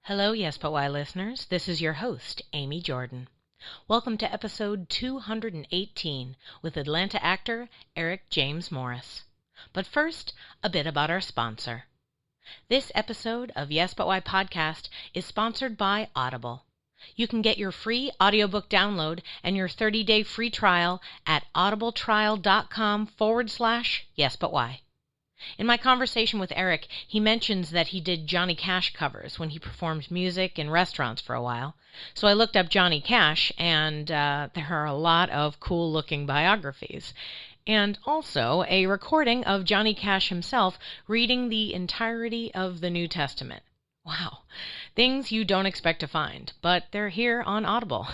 Hello, Yes But Why listeners. This is your host, Amy Jordan. Welcome to episode 218 with Atlanta actor Eric James Morris. But first, a bit about our sponsor. This episode of Yes But Why podcast is sponsored by Audible. You can get your free audiobook download and your 30-day free trial at audibletrial.com/yesbutwhy. In my conversation with Eric, he mentions that he did Johnny Cash covers when he performed music in restaurants for a while. So I looked up Johnny Cash, and there are a lot of cool-looking biographies. And also a recording of Johnny Cash himself reading the entirety of the New Testament. Wow, things you don't expect to find, but they're here on Audible.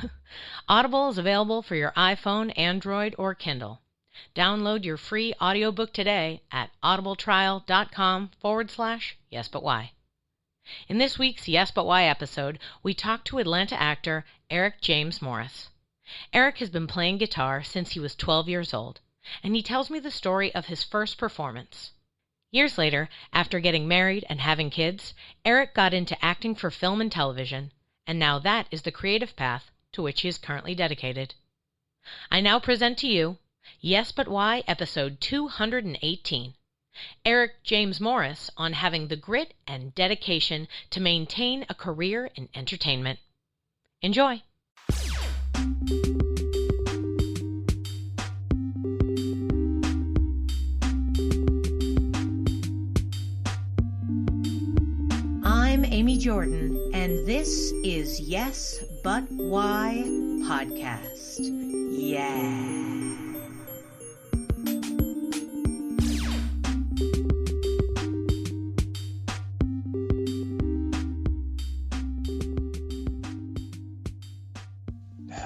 Audible is available for your iPhone, Android, or Kindle. Download your free audiobook today at audibletrial.com/yesbutwhy. In this week's Yes But Why episode, we talk to Atlanta actor Eric James Morris. Eric has been playing guitar since he was 12 years old, and he tells me the story of his first performance. Years later, after getting married and having kids, Eric got into acting for film and television, and now that is the creative path to which he is currently dedicated. I now present to you Yes But Why, episode 218. Eric James Morris on having the grit and dedication to maintain a career in entertainment. Enjoy. I'm Amy Jordan, and this is Yes But Why podcast. Yeah.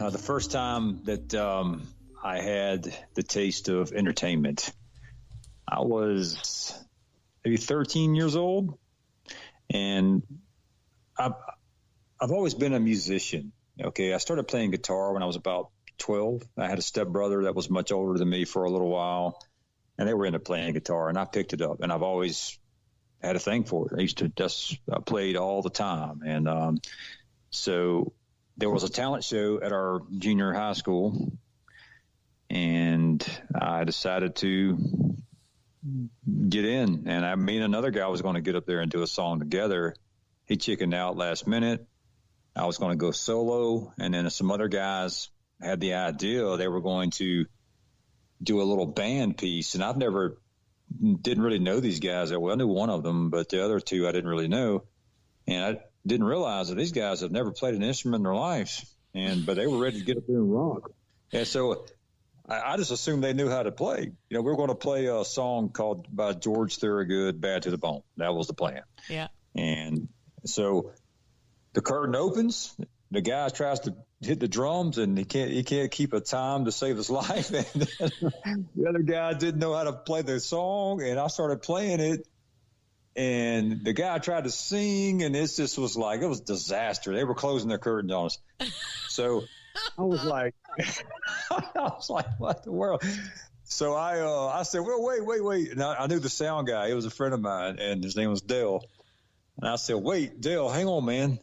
The first time that I had the taste of entertainment, I was maybe 13 years old, and I've always been a musician. Okay, I started playing guitar when I was about 12. I had a stepbrother that was much older than me for a little while, and they were into playing guitar, and I picked it up, and I've always had a thing for it. I used to just played all the time, and so there was a talent show at our junior high school, and I decided to get in. And me and another guy was going to get up there and do a song together. He chickened out last minute. I was going to go solo, and then some other guys had the idea they were going to do a little band piece. And didn't really know these guys that well. I knew one of them, but the other two I didn't really know. And I didn't realize that these guys have never played an instrument in their lives, but they were ready to get up there and rock. And so I just assumed they knew how to play. We were going to play a song by George Thorogood, "Bad to the Bone." That was the plan. Yeah. And so the curtain opens. The guy tries to hit the drums, and he can't keep a time to save his life. And the other guy didn't know how to play the song, and I started playing it. And the guy tried to sing, and it just was like, it was a disaster. They were closing their curtains on us. So I was like, what the world? So I said, well, wait. And I knew the sound guy. He was a friend of mine, and his name was Dale. And I said, wait, Dale, hang on, man.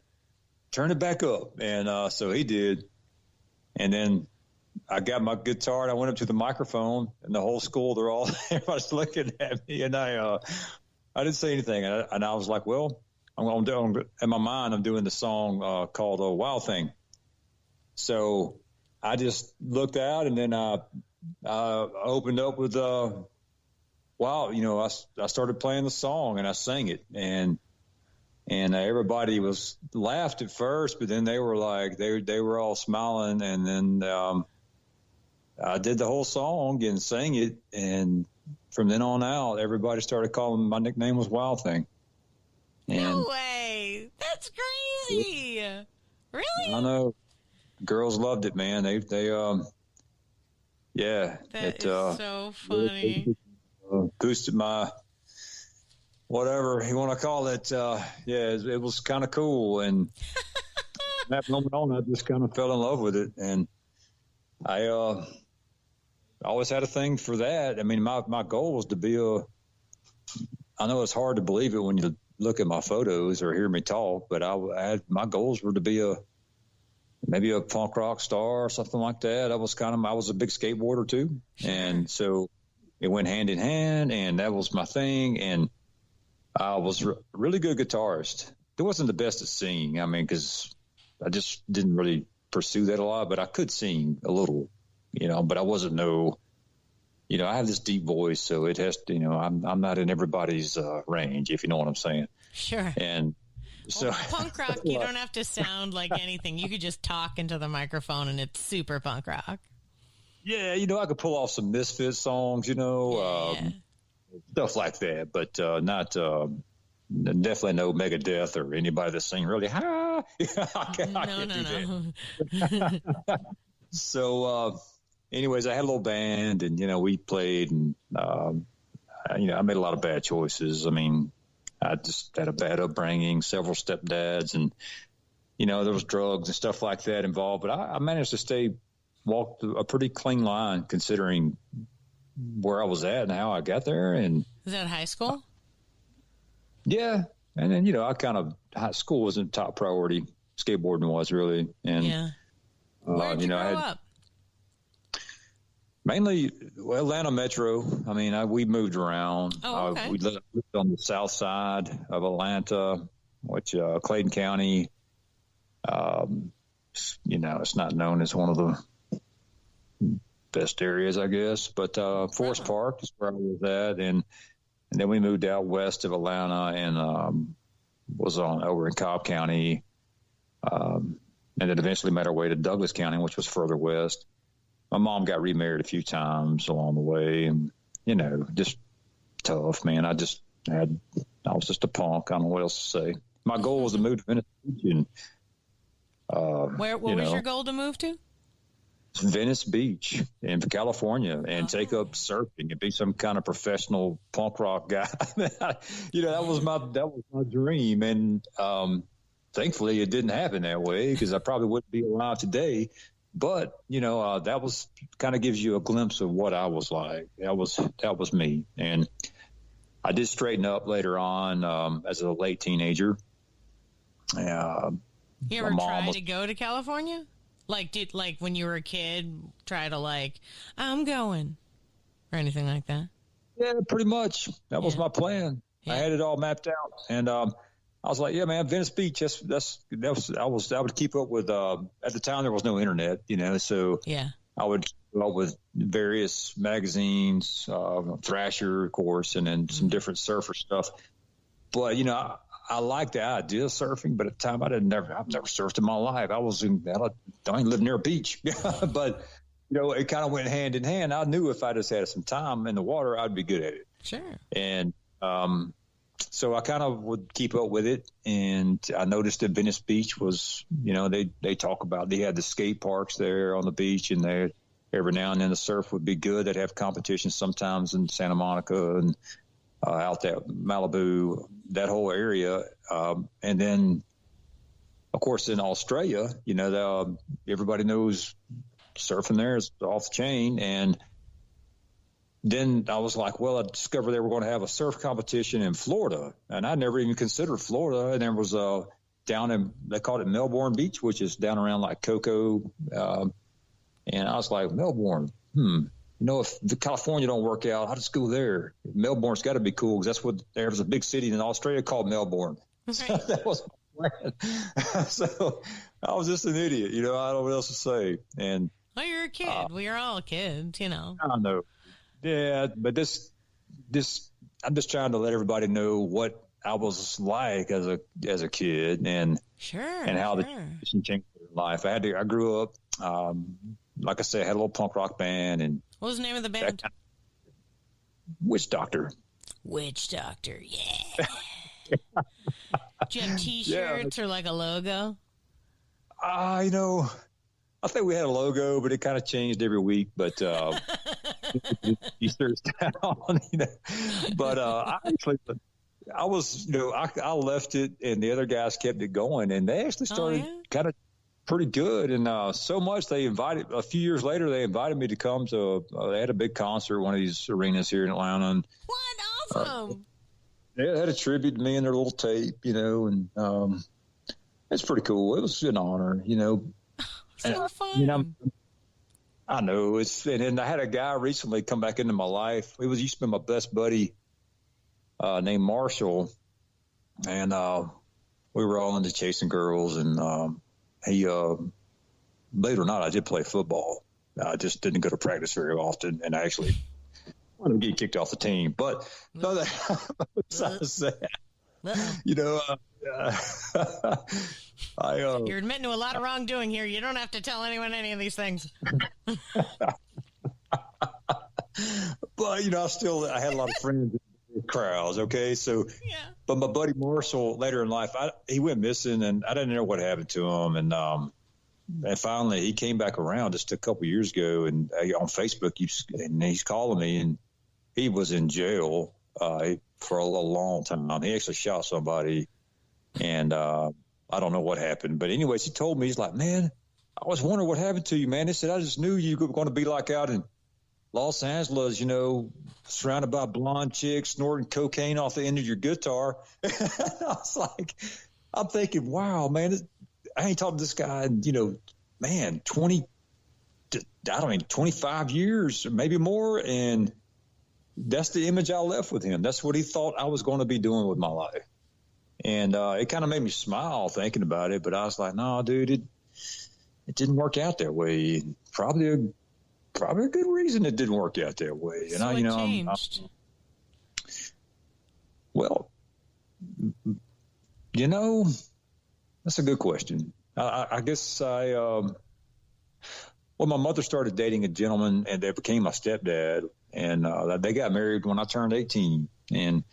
Turn it back up. And so he did. And then I got my guitar, and I went up to the microphone, and the whole school, everybody's looking at me, and I didn't say anything, and I was like, well, I'm doing, in my mind, I'm doing the song called Wild Thing. So I just looked out, and then I opened up with Wow. I started playing the song, and I sang it, and everybody laughed at first, but then they were like, they were all smiling, and then I did the whole song and sang it, and from then on out, everybody started calling me. My nickname was Wild Thing. No way! That's crazy. Really? I know. Girls loved it, man. They yeah. That is so funny. Boosted my whatever you want to call it. It was kind of cool, and from that moment on, I just kind of fell in love with it, and I always had a thing for that. I mean, my goal was to be I know it's hard to believe it when look at my photos or hear me talk, but my goals were to be maybe a punk rock star or something like that. I was a big skateboarder too. Sure. And so it went hand in hand, and that was my thing. And I was really good guitarist. It wasn't the best at singing. I mean, because I just didn't really pursue that a lot, but I could sing a little, but I wasn't I have this deep voice, so it has to, I'm not in everybody's range, if you know what I'm saying. Sure. And so punk rock, you don't have to sound like anything. You could just talk into the microphone and it's super punk rock. Yeah. I could pull off some Misfits songs, stuff like that, but not definitely no Megadeth or anybody that sing really high. I can't do that. So, anyways, I had a little band, and we played, and I made a lot of bad choices. I mean, I just had a bad upbringing, several stepdads, and there was drugs and stuff like that involved. But I managed to walk a pretty clean line considering where I was at and how I got there. And was that high school? Yeah, and then high school wasn't top priority. Skateboarding was really, and where did you grow up? Mainly, Atlanta Metro. I mean, we moved around. Oh, okay. We lived on the south side of Atlanta, which Clayton County. It's not known as one of the best areas, I guess. But Forest Park is where I was at, and then we moved out west of Atlanta and was over in Cobb County, and then eventually made our way to Douglas County, which was further west. My mom got remarried a few times along the way, and just tough, man. I was just a punk. I don't know what else to say. My goal was to move to Venice Beach, and what was your goal to move to? Venice Beach in California, and take up surfing and be some kind of professional punk rock guy. That was my dream, and thankfully it didn't happen that way, because I probably wouldn't be alive today. But, that was kind of gives you a glimpse of what I was like. That was me. And I did straighten up later on as a late teenager. You ever try to go to California? Like when you were a kid, try to I'm going or anything like that? Yeah, pretty much. That was my plan. Yeah. I had it all mapped out. And I was like, yeah, man, Venice Beach. I would keep up with, at the time there was no internet, so yeah, I would keep up with various magazines, Thrasher, of course, and then some different surfer stuff. But, I liked the idea of surfing, but at the time I've never surfed in my life. I don't even live near a beach, but, it kind of went hand in hand. I knew if I just had some time in the water, I'd be good at it. Sure. And, so I kind of would keep up with it, and I noticed that Venice Beach was, they talk about, they had the skate parks there on the beach, and every now and then the surf would be good. They'd have competitions sometimes in Santa Monica and out there, Malibu, that whole area. And then, of course, in Australia, everybody knows surfing there is off the chain. And then I was like, well, I discovered they were going to have a surf competition in Florida, and I never even considered Florida. And there was they called it Melbourne Beach, which is down around like Cocoa. And I was like, Melbourne, if the California don't work out, I'll just go there. Melbourne's got to be cool, because there's a big city in Australia called Melbourne. Right. So that was my plan. So I was just an idiot, I don't know what else to say. And well, you're a kid. We are all kids, I know. Yeah, but this, I'm just trying to let everybody know what I was like as a kid, and how the changed their life. I grew up, like I said, I had a little punk rock band, and what was the name of the band? Witch Doctor. Witch Doctor, yeah. Do you have T-shirts or like a logo? I think we had a logo, but it kind of changed every week. But Easter's down, But I was, I left it, and the other guys kept it going, and they actually started kind of pretty good. And so much a few years later, they invited me to come to. They had a big concert at one of these arenas here in Atlanta. And, what awesome! they had a tribute to me in their little tape, and it's pretty cool. It was an honor, So fun. I know and I had a guy recently come back into my life. He used to be my best buddy, named Marshall, and we were all into chasing girls. And he, believe it or not, I did play football. I just didn't go to practice very often, and I actually wanted to get kicked off the team. But no, besides that, you're admitting to a lot of wrongdoing here. You don't have to tell anyone any of these things. But I had a lot of friends in crowds. Okay, so but my buddy Marshall later in life, he went missing, and I didn't know what happened to him. And finally he came back around just a couple years ago, and on Facebook, he's calling me, and he was in jail for a long time. He actually shot somebody, and I don't know what happened. But anyways, he told me, he's like, man, I was wondering what happened to you, man. He said, I just knew you were going to be like out in Los Angeles, surrounded by blonde chicks, snorting cocaine off the end of your guitar. I was like, I'm thinking, wow, man, I ain't talked to this guy in, man, 25 years, maybe more. And that's the image I left with him. That's what he thought I was going to be doing with my life. And it kind of made me smile thinking about it. But I was like, no, dude, it didn't work out that way. Probably a good reason it didn't work out that way. So And changed. Well, that's a good question. I guess my mother started dating a gentleman, and they became my stepdad, and they got married when I turned 18. And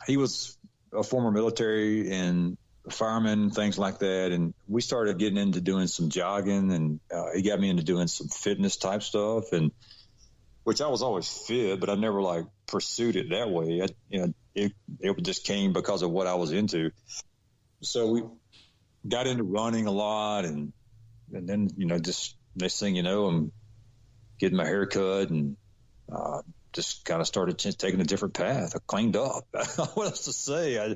he was a former military and fireman, things like that. And we started getting into doing some jogging, and he got me into doing some fitness type stuff, and which I was always fit, but I never pursued it that way. It just came because of what I was into. So we got into running a lot, and then, just next thing you know, I'm getting my hair cut, and just kind of started taking a different path. I cleaned up. What else to say? I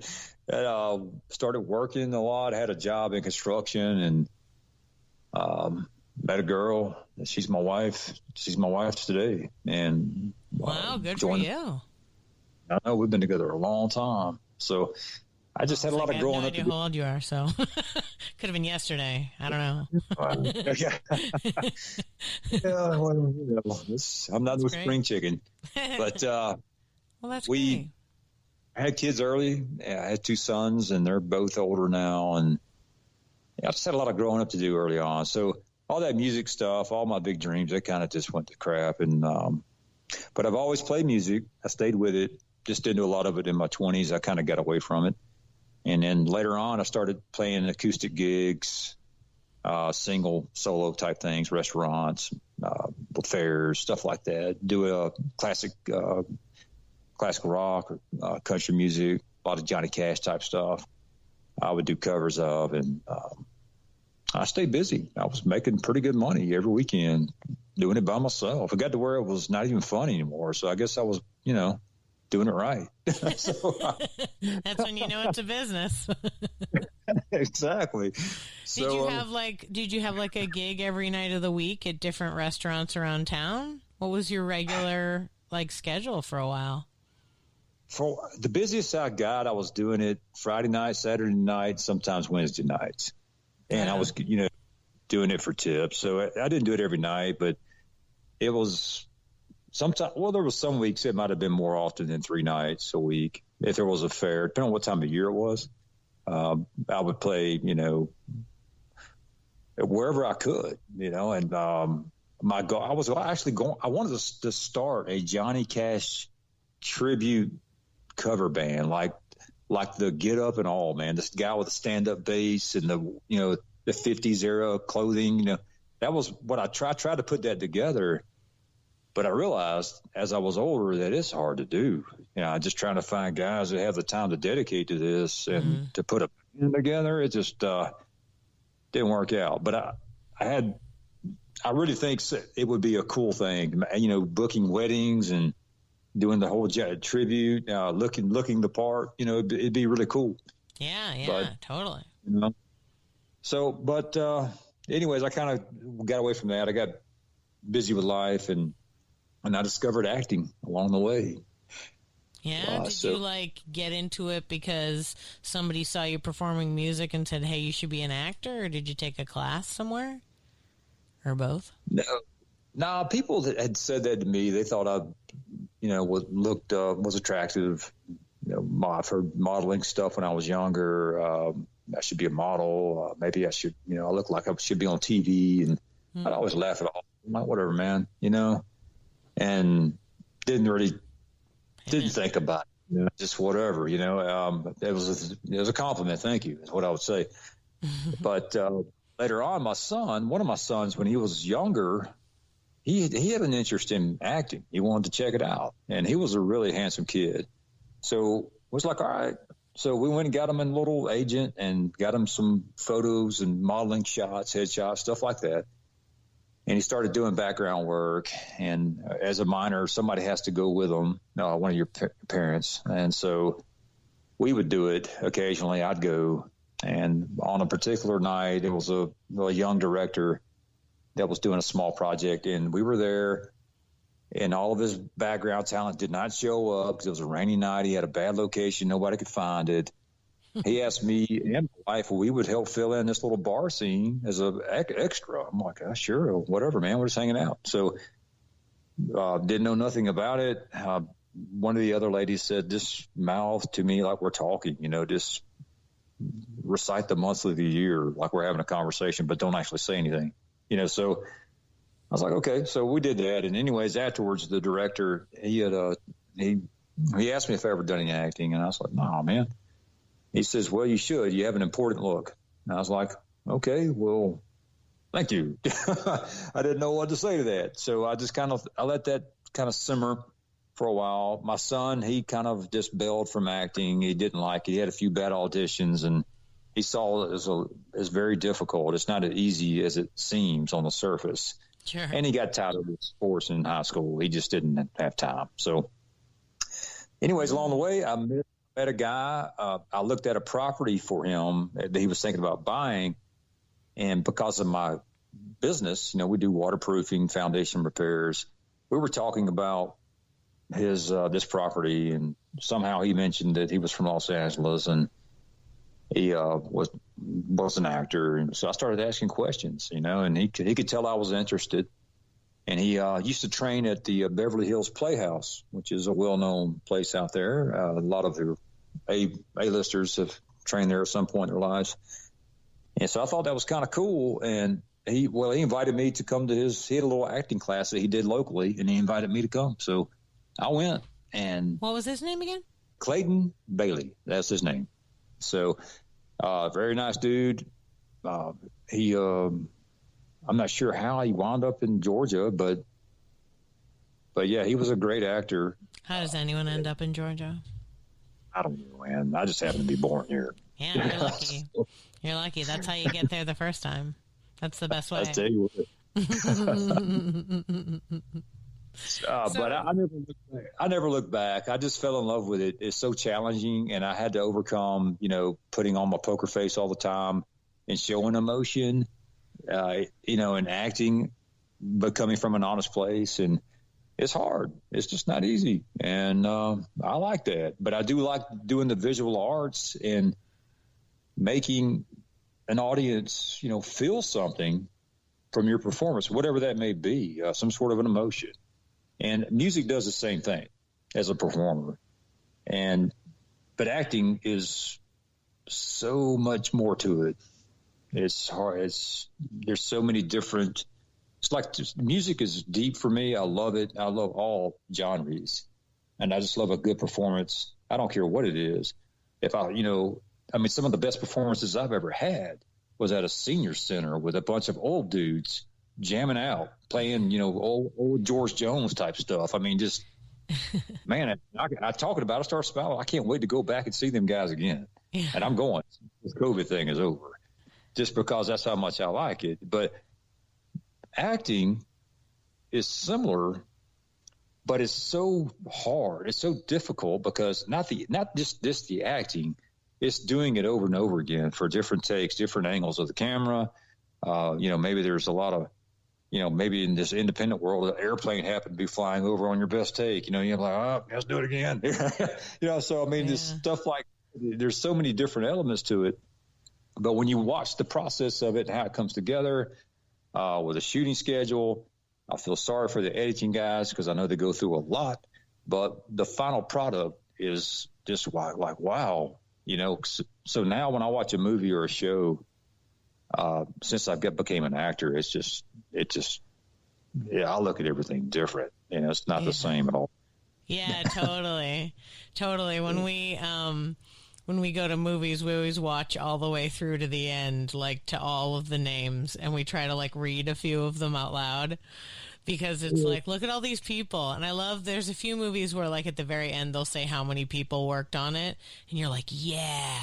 started working a lot. I had a job in construction, and met a girl. She's my wife. She's my wife today. And wow, good for you. I know we've been together a long time. So I just had a lot of growing up. I have no idea how old you are, so could have been yesterday. I don't know. I'm not no spring chicken, but well, that's great. I had kids early. I had 2 sons, and they're both older now, and I just had a lot of growing up to do early on. So all that music stuff, all my big dreams, they kind of just went to crap. And but I've always played music. I stayed with it. Just didn't do a lot of it in my 20s. I kind of got away from it. And then later on, I started playing acoustic gigs, solo type things, restaurants, fairs, stuff like that. Do a classical rock, or country music, a lot of Johnny Cash type stuff. I would do covers of, and I stayed busy. I was making pretty good money every weekend doing it by myself. It got to where it was not even fun anymore. So I guess I was, doing it right. So, that's when you know it's a business. Exactly. Did you have a gig every night of the week at different restaurants around town? What was your regular schedule for a while? For the busiest I got, I was doing it Friday night, Saturday night, sometimes Wednesday nights. And I was, doing it for tips. So I didn't do it every night, but it was sometimes, there was some weeks it might have been more often than 3 nights a week. If there was a fair, depending on what time of year it was, I would play, wherever I could, and my goal, I wanted to start a Johnny Cash tribute cover band, like the Get Up and All, man. This guy with the stand-up bass and the 50s era clothing, that was what I tried to put that together. But I realized as I was older that it's hard to do. Just trying to find guys that have the time to dedicate to this and to put a band together. It just didn't work out. But I really think it would be a cool thing, booking weddings and doing the whole tribute, looking the part. It'd be really cool. Yeah, totally. So, but anyways, I kind of got away from that. I got busy with life, and I discovered acting along the way. Yeah, did you get into it because somebody saw you performing music and said, "Hey, you should be an actor," or did you take a class somewhere, or both? No, people that had said that to me, they thought I, was attractive. I've heard modeling stuff when I was younger. I should be a model. Maybe I should, I look like I should be on TV, and I'd always laugh at all. I'm like, whatever, man, and didn't think about it, just whatever, it was a compliment. Thank you is what I would say. But later on, one of my sons, when he was younger, he had an interest in acting. He wanted to check it out, and he was a really handsome kid. So I was like, all right. So we went and got him a little agent and got him some photos and modeling shots, headshots, stuff like that. And he started doing background work. And as a minor, somebody has to go with him, one of your parents. And so we would do it occasionally. I'd go. And on a particular night, it was a young director that was doing a small project. And we were there. And all of his background talent did not show up because it was a rainy night. He had a bad location. Nobody could find it. He asked me and my wife if we would help fill in this little bar scene as an extra. I'm like, sure, whatever, man. We're just hanging out. So didn't know nothing about it. One of the other ladies said, just mouth to me like we're talking, just recite the months of the year like we're having a conversation, but don't actually say anything, so – I was like, okay, so we did that. And anyways, afterwards, the director, he asked me if I ever done any acting. And I was like, no, man. He says, well, you should. You have an important look. And I was like, okay, well, thank you. I didn't know what to say to that. So I just I let that kind of simmer for a while. My son, he kind of just bailed from acting. He didn't like it. He had a few bad auditions, and he saw it as very difficult. It's not as easy as it seems on the surface. Sure. And he got tired of sports in high school. He just didn't have time. So anyways, along the way, I met a guy. I looked at a property for him that he was thinking about buying. And because of my business, we do waterproofing, foundation repairs. We were talking about his this property, and somehow he mentioned that he was from Los Angeles, and he was an actor. And so I started asking questions, and he could tell I was interested. And he used to train at the Beverly Hills Playhouse, which is a well-known place out there. A lot of their A-listers have trained there at some point in their lives. And so I thought that was kind of cool. And he invited me to come to he had a little acting class that he did locally, and he invited me to come. So I went. And what was his name again? Clayton Bailey. That's his name. So, very nice dude. I'm not sure how he wound up in Georgia, but yeah, he was a great actor. How does anyone end up in Georgia? I don't know, man. I just happened to be born here. Yeah, you're lucky. You're lucky. That's how you get there the first time. That's the best way. I'll tell you what. But I never looked back. I just fell in love with it. It's so challenging, and I had to overcome, putting on my poker face all the time and showing emotion, and acting, but coming from an honest place. And it's hard. It's just not easy. And I like that. But I do like doing the visual arts and making an audience, feel something from your performance, whatever that may be, some sort of an emotion. And music does the same thing as a performer. But acting is so much more to it. It's hard. There's so many different, it's like music is deep for me. I love it. I love all genres, and I just love a good performance. I don't care what it is. Some of the best performances I've ever had was at a senior center with a bunch of old dudes jamming out, playing, old George Jones type stuff. I mean, just, man, I talking about it, I start smiling. I can't wait to go back and see them guys again. Yeah. And I'm going. This COVID thing is over, just because that's how much I like it. But acting is similar but it's so hard. It's so difficult because not just the acting, it's doing it over and over again for different takes, different angles of the camera. Maybe there's a lot of, maybe in this independent world, an airplane happened to be flying over on your best take. You're like, oh, let's do it again. So I mean, this stuff like there's so many different elements to it. But when you watch the process of it and how it comes together with a shooting schedule, I feel sorry for the editing guys because I know they go through a lot. But the final product is just like wow. So now when I watch a movie or a show, since became an actor, I look at everything different. It's not the same at all. Yeah, totally. Totally. When we go to movies, we always watch all the way through to the end, like to all of the names, and we try to like read a few of them out loud because it's like, look at all these people. And I love, there's a few movies where like at the very end, they'll say how many people worked on it. And you're like, yeah,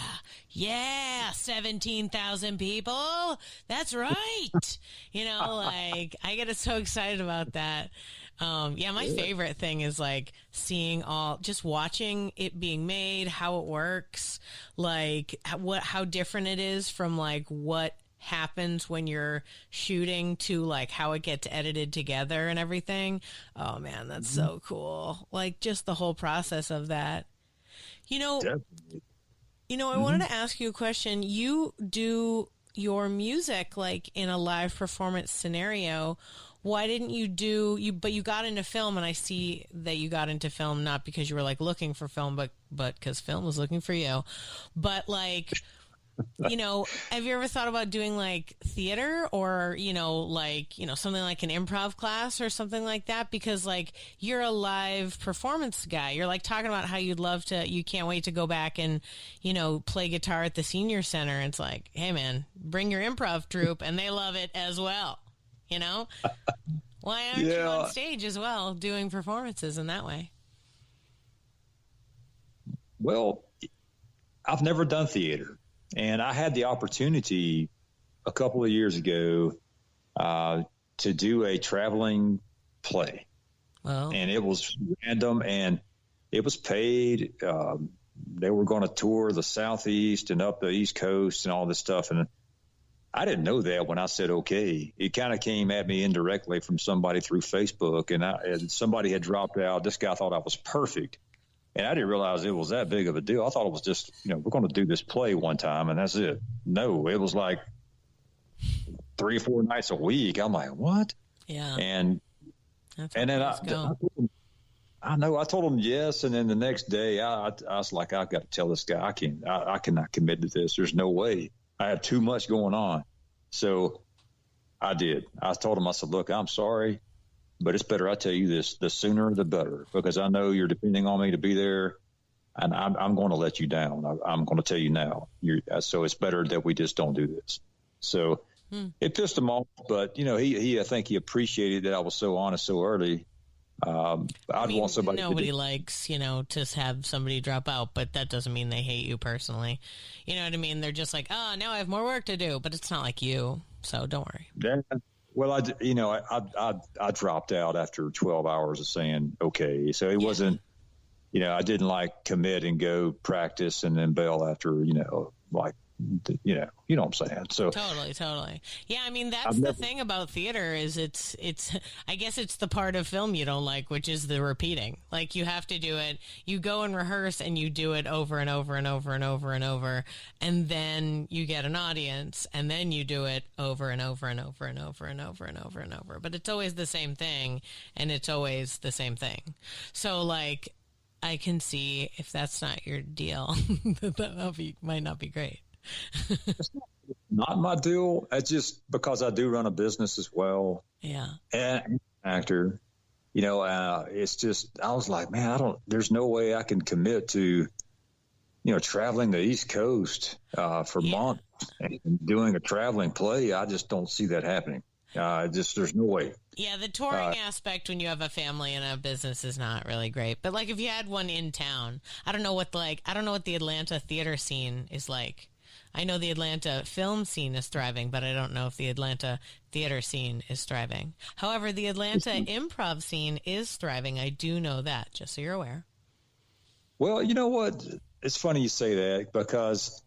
17,000 people. That's right. Like I get so excited about that. My favorite thing is like seeing just watching it being made, how it works, like how different it is from like what happens when you're shooting to like how it gets edited together and everything. Oh man, that's so cool. Like just the whole process of that. Definitely. I wanted to ask you a question. You do your music like in a live performance scenario. Why didn't you but you got into film, and I see that you got into film not because you were like looking for film, but because film was looking for you. But like, have you ever thought about doing like theater or, something like an improv class or something like that? Because like you're a live performance guy. You're like talking about how you can't wait to go back and, play guitar at the senior center. And it's like, hey man, bring your improv troupe and they love it as well. Why aren't you on stage as well doing performances in that way? Well, I've never done theater, and I had the opportunity a couple of years ago to do a traveling play. Wow. And it was random and it was paid. They were going to tour the Southeast and up the East Coast and all this stuff. And I didn't know that when I said, okay. It kind of came at me indirectly from somebody through Facebook, and somebody had dropped out. This guy thought I was perfect, and I didn't realize it was that big of a deal. I thought it was just, we're going to do this play one time, and that's it. No, it was like 3 or 4 nights a week. I'm like, what? Yeah. And then I told him yes, and then the next day I was like, I've got to tell this guy I cannot commit to this. There's no way. I had too much going on. So I did. I told him, I said, look, I'm sorry, but it's better I tell you this, the sooner the better, because I know you're depending on me to be there, and I'm going to let you down. I'm going to tell you now. So it's better that we just don't do this. So it pissed him off, but, I think he appreciated that I was so honest so early. Want somebody. Nobody likes, to have somebody drop out, but that doesn't mean they hate you personally. You know what I mean? They're just like, oh, now I have more work to do, but it's not like you, so don't worry. Yeah. Well, I dropped out after 12 hours of saying okay, so it wasn't, I didn't like commit and go practice and then bail after, like. You know what I'm saying? So totally. Yeah, I mean that's the thing about theater is it's I guess it's the part of film you don't like, which is the repeating. Like you have to do it. You go and rehearse and you do it over and over and over and over and over, and then you get an audience, and then you do it over and over and over and over and over and over and over. But it's always the same thing, and it's always the same thing. So like I can see if that's not your deal, that might not be great. It's not my deal. It's just because I do run a business as well. Yeah. And an actor, it's just, I was like, man, there's no way I can commit to, traveling the East Coast for months and doing a traveling play. I just don't see that happening. There's no way. Yeah, the touring aspect when you have a family and a business is not really great. But like if you had one in town, I don't know what the Atlanta theater scene is like. I know the Atlanta film scene is thriving, but I don't know if the Atlanta theater scene is thriving. However, the Atlanta improv scene is thriving. I do know that, just so you're aware. Well, you know what? It's funny you say that because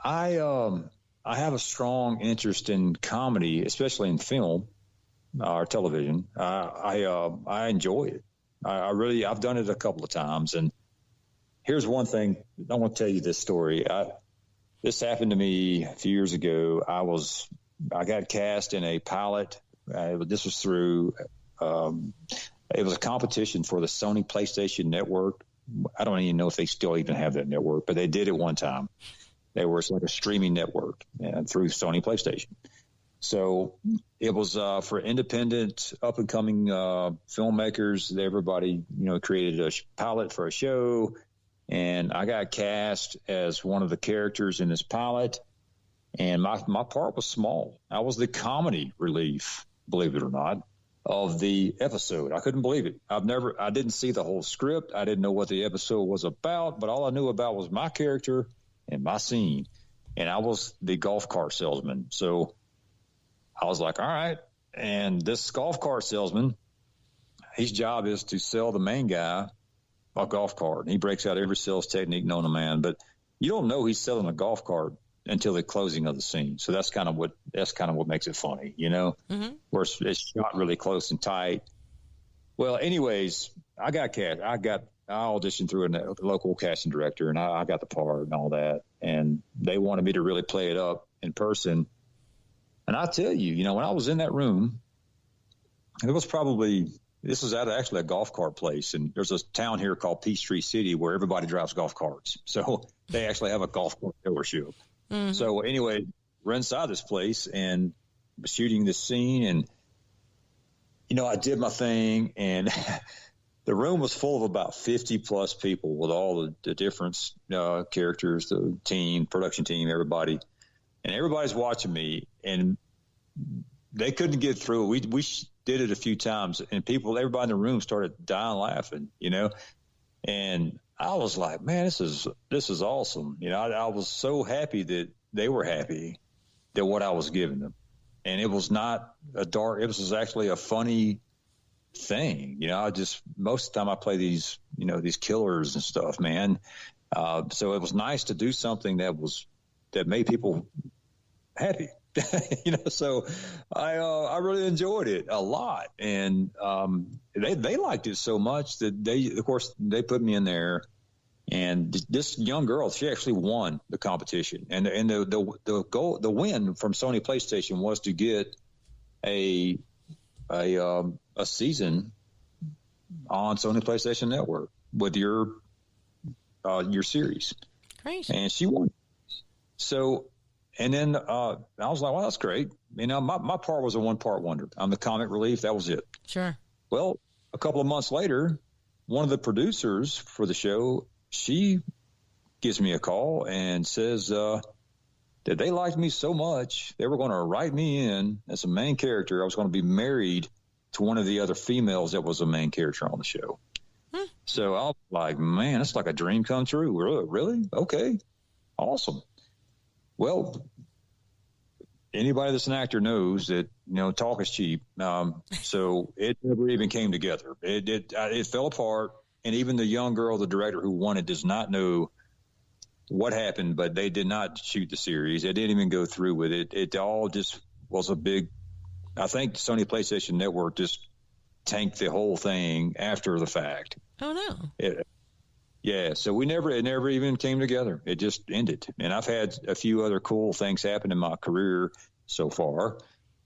I have a strong interest in comedy, especially in film or television. I enjoy it. I've done it a couple of times. And here's one thing. I want to tell you this story. This happened to me a few years ago. I got cast in a pilot. This was through, it was a competition for the Sony PlayStation Network. I don't even know if they still even have that network, but they did it one time. It's like a streaming network through Sony PlayStation. So it was for independent, up and coming filmmakers. Everybody, created a pilot for a show, and I got cast as one of the characters in this pilot. And my part was small. I was the comedy relief, believe it or not, of the episode. I couldn't believe it. I didn't see the whole script. I didn't know what the episode was about, but all I knew about was my character and my scene. And I was the golf cart salesman. So I was like, all right. And this golf cart salesman, his job is to sell the main guy a golf cart. And he breaks out every sales technique known to man, but you don't know he's selling a golf cart until the closing of the scene. So that's kind of what makes it funny, where it's shot really close and tight. Well, anyways, I got cast. I auditioned through a local casting director, and I got the part and all that. And they wanted me to really play it up in person. And I tell you, when I was in that room, this was at actually a golf cart place. And there's a town here called Peachtree City where everybody drives golf carts. So they actually have a golf cart dealership. Mm-hmm. So anyway, we're inside this place and shooting this scene, and I did my thing, and the room was full of about 50 plus people with all the different characters, the team, production team, everybody, and everybody's watching me, and they couldn't get through it. We did it a few times, and everybody in the room started dying laughing, and I was like, man, this is awesome. I was so happy that they were happy that what I was giving them. And it was not it was actually a funny thing. Most of the time I play these killers and stuff, man. So it was nice to do something that made people happy. So I really enjoyed it a lot, and they liked it so much that they put me in there, and this young girl, she actually won the competition, and the win from Sony PlayStation was to get a season on Sony PlayStation Network with your series. Great. And she won. So. And then I was like, well, that's great. My part was a one-part wonder. I'm the comic relief. That was it. Sure. Well, a couple of months later, one of the producers for the show, she gives me a call and says that they liked me so much, they were going to write me in as a main character. I was going to be married to one of the other females that was a main character on the show. So I was like, man, it's like a dream come true. Really? Okay. Awesome. Well, anybody that's an actor knows that, talk is cheap. So it never even came together. It fell apart. And even the young girl, the director who won it, does not know what happened, but they did not shoot the series. They didn't even go through with it. It all just was I think Sony PlayStation Network just tanked the whole thing after the fact. Oh, no. Yeah, so it never even came together. It just ended. And I've had a few other cool things happen in my career so far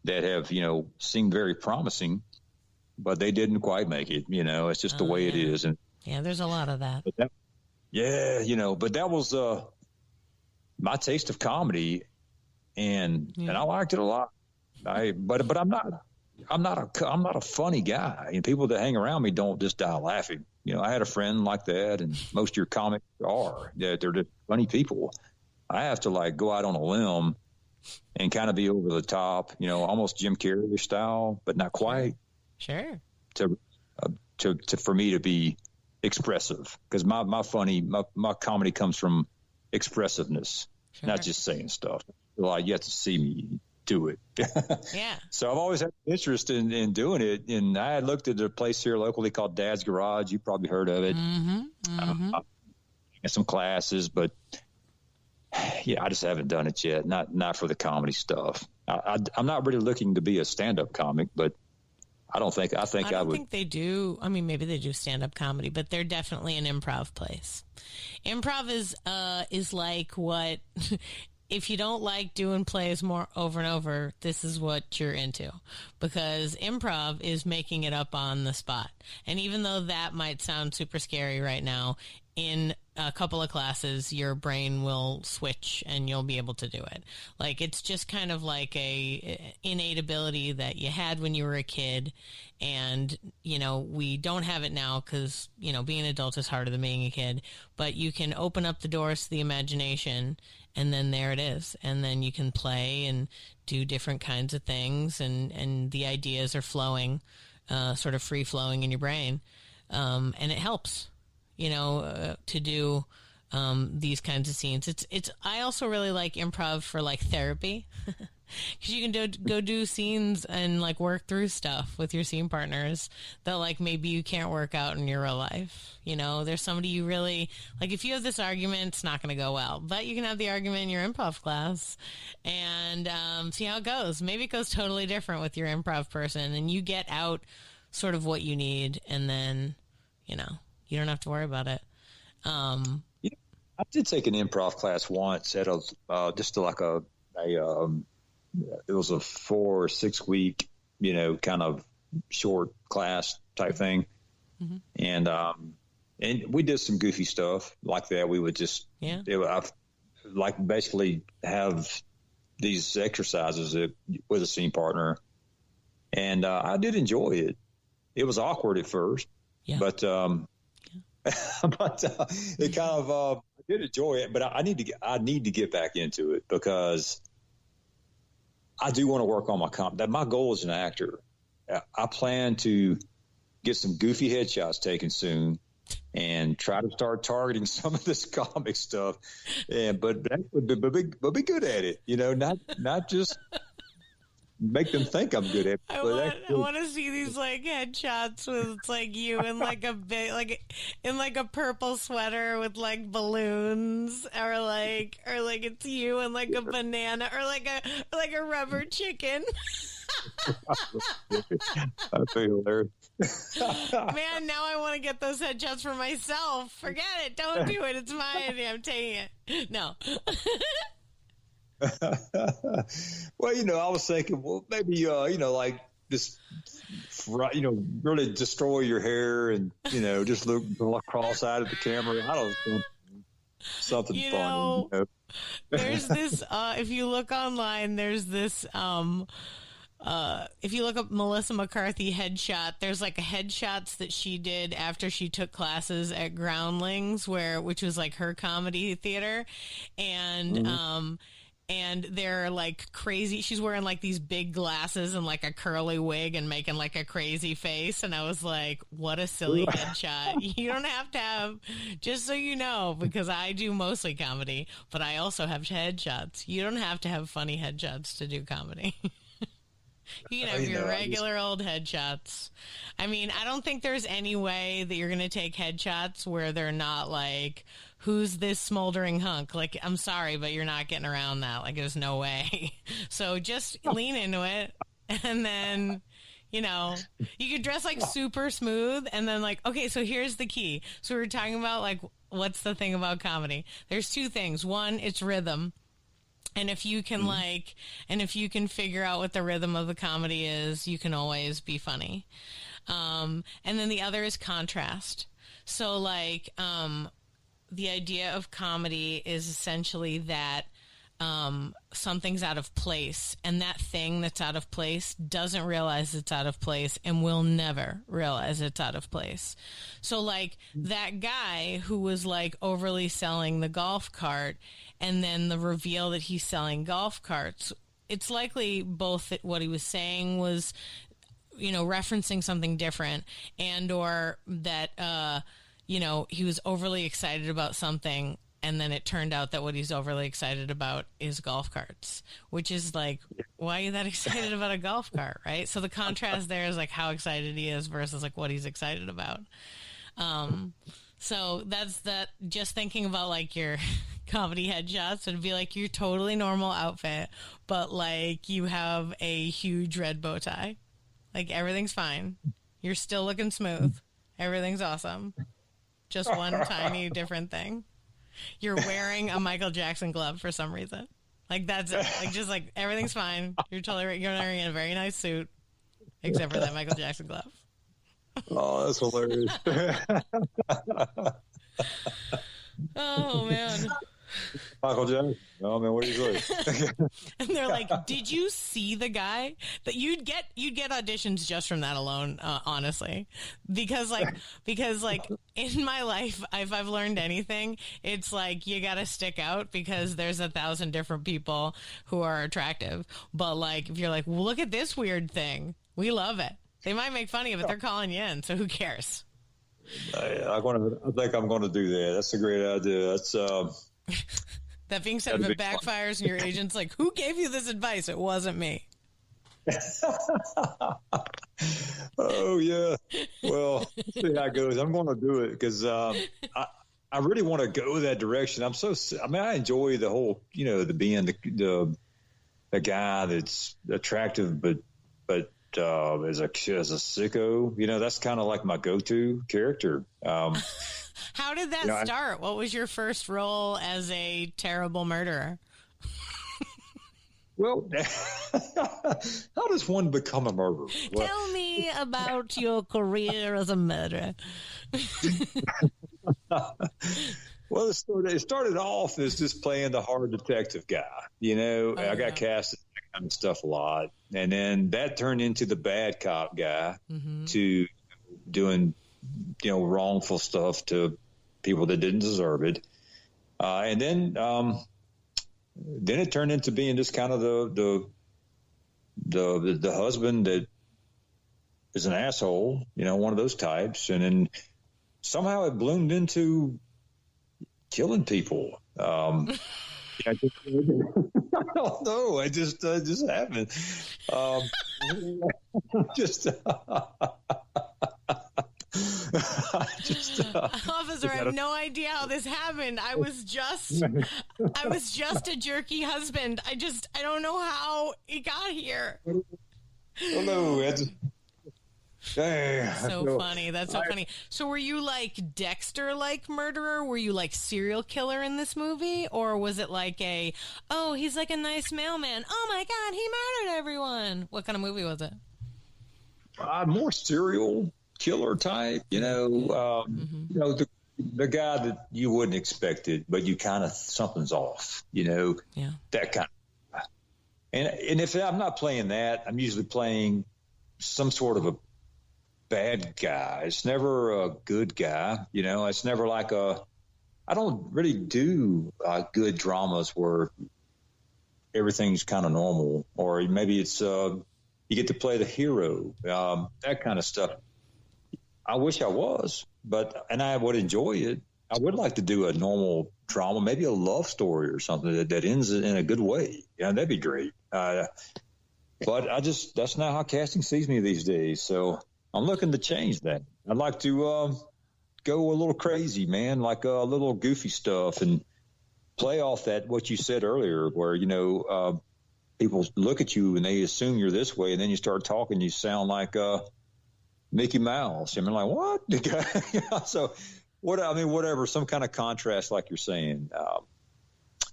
that have, seemed very promising, but they didn't quite make it. It's just the way it is. And yeah, there's a lot of that. But that was my taste of comedy, and I liked it a lot. But I'm not a funny guy. And people that hang around me don't just die laughing. I had a friend like that, and most of your comics are. They're just funny people. I have to go out on a limb and kind of be over the top, almost Jim Carrey style, but not quite. Sure. For me to be expressive, because my comedy comes from expressiveness. not just saying stuff. Like, you have to see me do it. Yeah. So I've always had interest in doing it. And I had looked at a place here locally called Dad's Garage. You probably heard of it. And some classes, but yeah, I just haven't done it yet. Not for the comedy stuff. I'm not really looking to be a stand-up comic, but I don't think I would think they do. I mean, maybe they do stand-up comedy, but they're definitely an improv place. Improv is like what if you don't like doing plays more over and over, this is what you're into, because improv is making it up on the spot. And even though that might sound super scary right now, in a couple of classes, your brain will switch and you'll be able to do it. Like, it's just kind of like a innate ability that you had when you were a kid. And, you know, we don't have it now because, you know, being an adult is harder than being a kid, but you can open up the doors to the imagination, and then there it is. And then you can play and do different kinds of things, and the ideas are flowing, sort of free flowing in your brain. And it helps, you know, to do these kinds of scenes. I also really like improv for like therapy, because you can go do scenes and like work through stuff with your scene partners that like maybe you can't work out in your real life. You know, there's somebody you really like. If you have this argument, it's not going to go well, but you can have the argument in your improv class and see how it goes. Maybe it goes totally different with your improv person, and you get out sort of what you need, and then, you know, you don't have to worry about it. Yeah, I did take an improv class once at it was a 4 or 6 week, you know, kind of short class type thing. And we did some goofy stuff like that. We would just, basically have these exercises with a scene partner. And I did enjoy it. It was awkward at first, but it kind of I did enjoy it. But I need to get back into it, because I do want to work on my goal as an actor. I plan to get some goofy headshots taken soon and try to start targeting some of this comic stuff. But be good at it, you know, not just make them think I'm good at it. I want to see these like headshots with it's like you in like a big, like in like a purple sweater with like balloons, or like it's you in like a banana, or like a rubber chicken. That's hilarious. Man, now I want to get those headshots for myself. Forget it. Don't do it. It's my idea. I'm taking it. No. Well, you know, I was thinking, well, maybe, you know, like this, you know, really destroy your hair and, you know, just look cross-eyed at the camera. I don't know, something funny. You know? There's this, if you look online, there's this, if you look up Melissa McCarthy headshot, there's like a headshots that she did after she took classes at Groundlings, which was like her comedy theater. And, and they're like crazy. She's wearing like these big glasses and like a curly wig and making like a crazy face. And I was like, what a silly headshot. You don't have to have, just so you know, because I do mostly comedy, but I also have headshots. You don't have to have funny headshots to do comedy. You can have your regular old headshots. I mean, I don't think there's any way that you're going to take headshots where they're not like, who's this smoldering hunk? Like, I'm sorry, but you're not getting around that. Like, there's no way. So just lean into it. And then, you know, you could dress like super smooth. And then like, okay, so here's the key. So we were talking about like, what's the thing about comedy? There's 2 things. One, it's rhythm. And if you can if you can figure out what the rhythm of the comedy is, you can always be funny. And then the other is contrast. So like, the idea of comedy is essentially that, something's out of place, and that thing that's out of place doesn't realize it's out of place and will never realize it's out of place. So like that guy who was like overly selling the golf cart, and then the reveal that he's selling golf carts, it's likely both that what he was saying was, you know, referencing something different, and or that, you know, he was overly excited about something And then it turned out that what he's overly excited about is golf carts, which is like, why are you that excited about a golf cart, right? So the contrast there is like how excited he is versus like what he's excited about. So that's that. Just thinking about like your comedy headshots, it'd be like your totally normal outfit, but like you have a huge red bow tie. Like everything's fine. You're still looking smooth. Everything's awesome. Just one tiny different thing. You're wearing a Michael Jackson glove for some reason. Like that's it. Like just like everything's fine. You're wearing a very nice suit, except for that Michael Jackson glove. Oh, that's hilarious. Oh man. Michael Jackson. Oh man, what do you say? And they're like, "Did you see the guy that you'd get auditions just from that alone?" Honestly, because in my life, if I've learned anything, it's like you got to stick out because there's 1,000 different people who are attractive. But like, if you're like, well, "Look at this weird thing," we love it. They might make fun of it. They're calling you in, so who cares? I think I'm going to do that. That's a great idea. That's. That being said, if it backfires and your agent's like, "Who gave you this advice?" It wasn't me. Oh yeah. Well, let's see how it goes. I'm going to do it because I really want to go that direction. I enjoy the whole, being the guy that's attractive, but as a sicko, that's kind of like my go-to character. How did that start? What was your first role as a terrible murderer? Well, how does one become a murderer? Well, tell me about your career as a murderer. Well, it started off as just playing the hard detective guy. I got cast as that kind of stuff a lot. And then that turned into the bad cop guy to doing, wrongful stuff to people that didn't deserve it. And then it turned into being just kind of the husband that is an asshole, one of those types. And then somehow it bloomed into killing people. I don't know. It just happened. Officer, I have no idea how this happened. I was just a jerky husband. I don't know how he got here. Oh no, so funny. That's so funny. So were you like Dexter-like murderer? Were you like serial killer in this movie? Or was it like he's like a nice mailman. Oh my God, he murdered everyone. What kind of movie was it? More serial killer type, the guy that you wouldn't expect it, but you kind of, something's off, that kind of. And if I'm not playing that, I'm usually playing some sort of a bad guy. It's never a good guy, it's never like I don't really do good dramas where everything's kind of normal, or maybe it's, you get to play the hero, that kind of stuff. I wish I was, and I would enjoy it. I would like to do a normal drama, maybe a love story or something that ends in a good way. Yeah, that'd be great. But that's not how casting sees me these days. So I'm looking to change that. I'd like to go a little crazy, man, like a little goofy stuff and play off that, what you said earlier, where, people look at you and they assume you're this way. And then you start talking, you sound like, Mickey Mouse. I mean, like, what? So, whatever, some kind of contrast, like you're saying.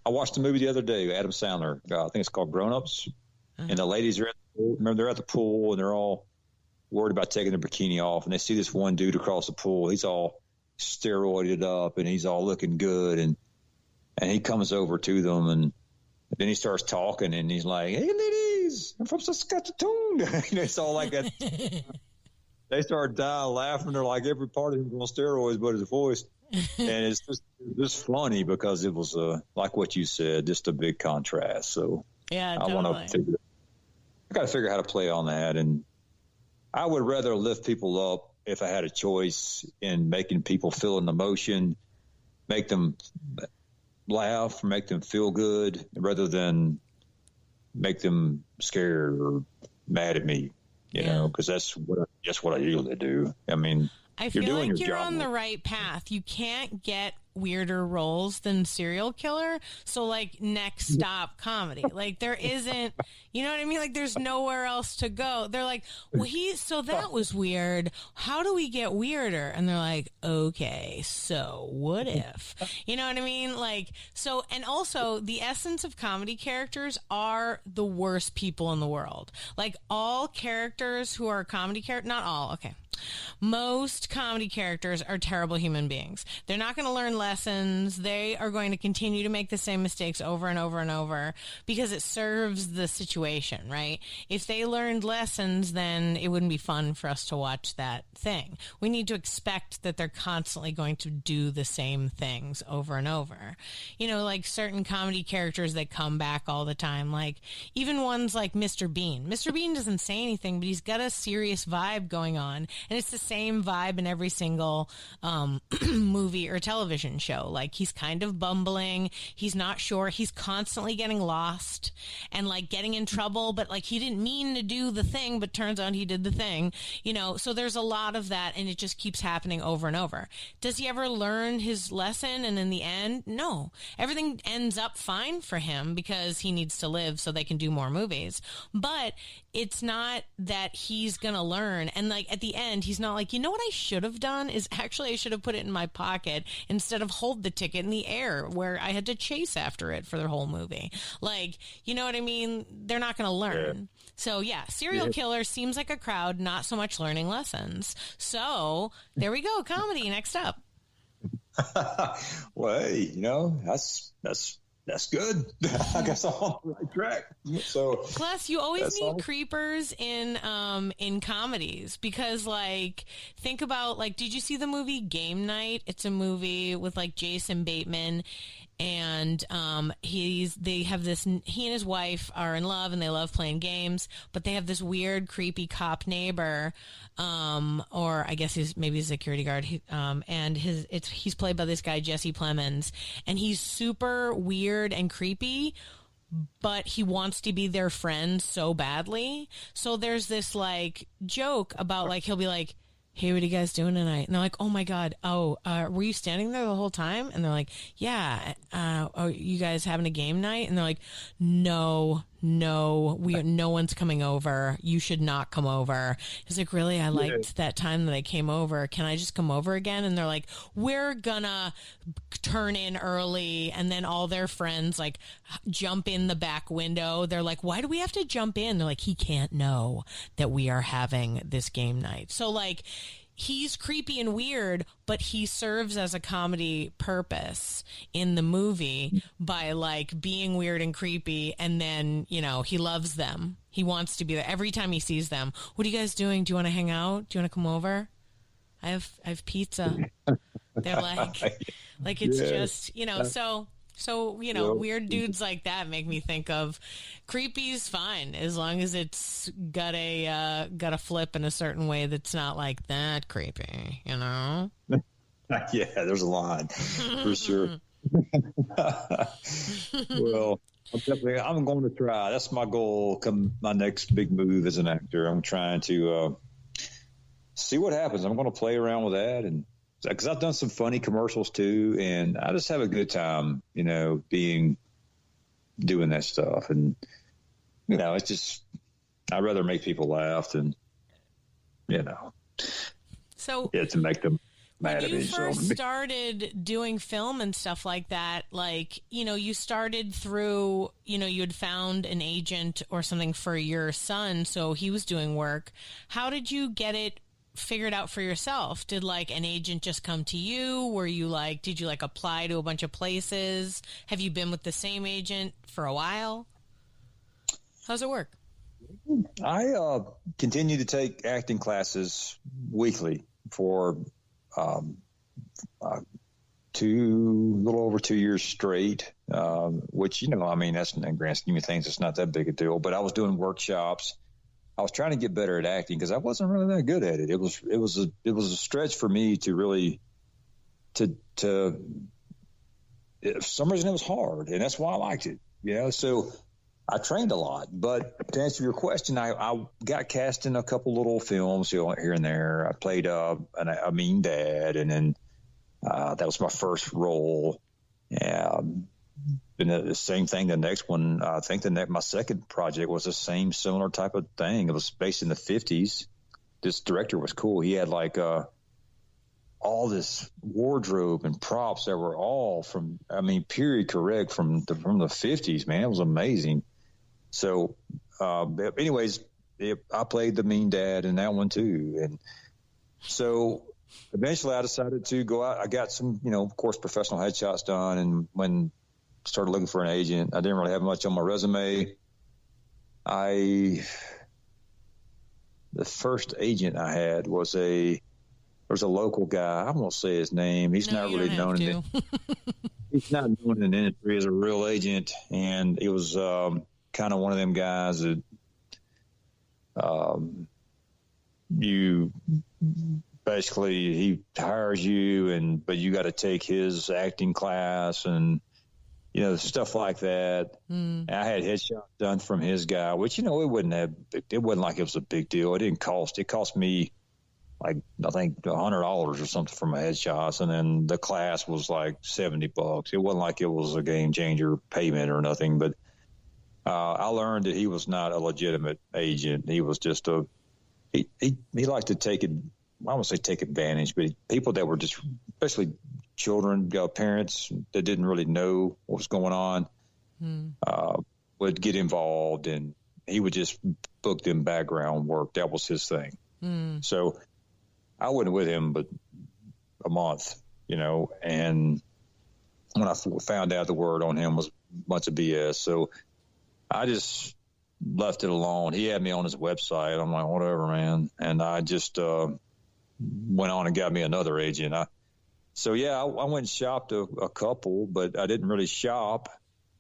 I watched a movie the other day, Adam Sandler. I think it's called Grown Ups. And the ladies are they're at the pool and they're all worried about taking their bikini off. And they see this one dude across the pool. He's all steroided up and he's all looking good. And he comes over to them and then he starts talking and he's like, "Hey, ladies, I'm from Saskatchewan." It's all like that. They start dying laughing. They're like, every part of him on steroids but his voice. And it's just funny because it was, like what you said, just a big contrast. So yeah, I got to figure out how to play on that. And I would rather lift people up if I had a choice in making people feel an emotion, make them laugh or make them feel good rather than make them scared or mad at me, you know, because that's what I usually do. I mean, I feel like you're on the right path. You can't get weirder roles than serial killer. So like next stop comedy, like there isn't, you know what I mean? Like there's nowhere else to go. They're like, well, so that was weird. How do we get weirder? And they're like, okay, so what if, you know what I mean? Like, so, and also the essence of comedy characters are the worst people in the world. Like all characters who are comedy characters, not all. Okay. Most comedy characters are terrible human beings. They're not going to learn lessons. They are going to continue to make the same mistakes over and over and over because it serves the situation, right? If they learned lessons, then it wouldn't be fun for us to watch that thing. We need to expect that they're constantly going to do the same things over and over. You know, like certain comedy characters that come back all the time, like even ones like Mr. Bean. Mr. Bean doesn't say anything, but he's got a serious vibe going on. And it's the same vibe in every single movie or television show. Like he's kind of bumbling. He's not sure. He's constantly getting lost and like getting in trouble, but like he didn't mean to do the thing, but turns out he did the thing, you know? So there's a lot of that and it just keeps happening over and over. Does he ever learn his lesson? And in the end, no, everything ends up fine for him because he needs to live so they can do more movies. But it's not that he's going to learn. And like at the end, he's not like, you know what I should have done is actually I should have put it in my pocket instead of hold the ticket in the air where I had to chase after it for the whole movie. Like, you know what I mean? They're not going to learn. Yeah. So yeah, serial killer seems like a crowd, not so much learning lessons. So there we go. Comedy next up. Well, hey, you know, that's good. I guess I'm on the right track. So plus you always need creepers in comedies because like think about like, did you see the movie Game Night? It's a movie with like Jason Bateman and he and his wife are in love and they love playing games, but they have this weird creepy cop neighbor or I guess he's maybe a security guard and he's played by this guy Jesse Plemons and he's super weird and creepy, but he wants to be their friend so badly. So there's this like joke about like he'll be like, hey, what are you guys doing tonight? And they're like, oh my God. Oh, were you standing there the whole time? And they're like, yeah. Are you guys having a game night? And they're like, no, no one's coming over. You should not come over. He's like, really? I liked that time that I came over. Can I just come over again? And they're like, we're gonna turn in early. And then all their friends like jump in the back window. They're like, why do we have to jump in? They're like, he can't know that we are having this game night. So like, he's creepy and weird, but he serves as a comedy purpose in the movie by like being weird and creepy. And then, you know, he loves them. He wants to be there every time he sees them. What are you guys doing? Do you want to hang out? Do you want to come over? I have pizza. They're like it's just, you know, so, you know, weird dudes like that make me think of creepy's fine as long as it's got a flip in a certain way that's not like that creepy, you know? Yeah, there's a line for sure. Well, I'm going to try. That's my goal. Come my next big move as an actor. I'm trying to see what happens. I'm going to play around with that and because I've done some funny commercials too, and I just have a good time, you know, doing that stuff. And, you know, it's just, I'd rather make people laugh than, you know, to make them mad at me. When you first started doing film and stuff like that, like, you know, you started through, you know, you had found an agent or something for your son, so he was doing work. How did you get it figured out for yourself? Did like an agent just come to you? Were you like, did you like apply to a bunch of places? Have you been with the same agent for a while? How's it work? I continue to take acting classes weekly for a little over 2 years straight, which, you know, I mean, that's in the grand scheme of things, it's not that big a deal, but I was doing workshops. I was trying to get better at acting because I wasn't really that good at it. It was a stretch for me to really to for some reason it was hard, and that's why I liked it. So I trained a lot. But to answer your question, I got cast in a couple little films here and there. I played a mean dad, and then that was my first role. And the same thing. The next one, I think my second project was the same similar type of thing. It was based in the 50s. This director was cool. He had like all this wardrobe and props that were all from, period correct from the 50s, man. It was amazing. So, anyways, I played the mean dad in that one too. And so eventually I decided to go out. I got some, of course, professional headshots done. And when I started looking for an agent, I didn't really have much on my resume. The first agent I had was a local guy. I won't say his name. He's not really known in he's not known in the industry as a real agent. And it was kind of one of them guys that you basically, he hires you, but you got to take his acting class and stuff like that. I had headshots done from his guy, which it wasn't like it was a big deal. It cost me like I think $100 or something for my headshots, and then the class was like $70. It wasn't like it was a game changer payment or nothing, but I learned that he was not a legitimate agent. He was just he liked to take it. I won't say take advantage, but people that were just, especially children, parents that didn't really know what was going on, would get involved, and he would just book them background work. That was his thing. So I went with him, but a month, and when I found out the word on him was a bunch of BS. So I just left it alone. He had me on his website. I'm like, whatever, man. And I just went on and got me another agent. I went and shopped a couple, but I didn't really shop.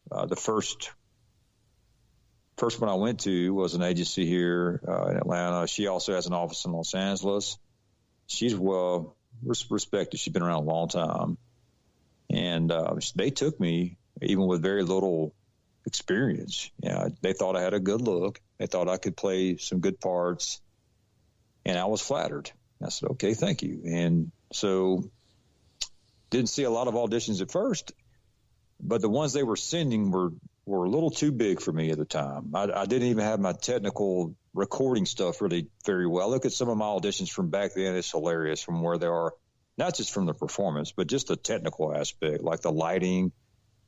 The first one I went to was an agency here in Atlanta. She also has an office in Los Angeles. She's well respected. She's been around a long time. And they took me even with very little experience. They thought I had a good look. They thought I could play some good parts. And I was flattered. I said, okay, thank you. And so didn't see a lot of auditions at first, but the ones they were sending were a little too big for me at the time. I didn't even have my technical recording stuff really very well. Look at some of my auditions from back then. It's hilarious from where they are, not just from the performance, but just the technical aspect, like the lighting,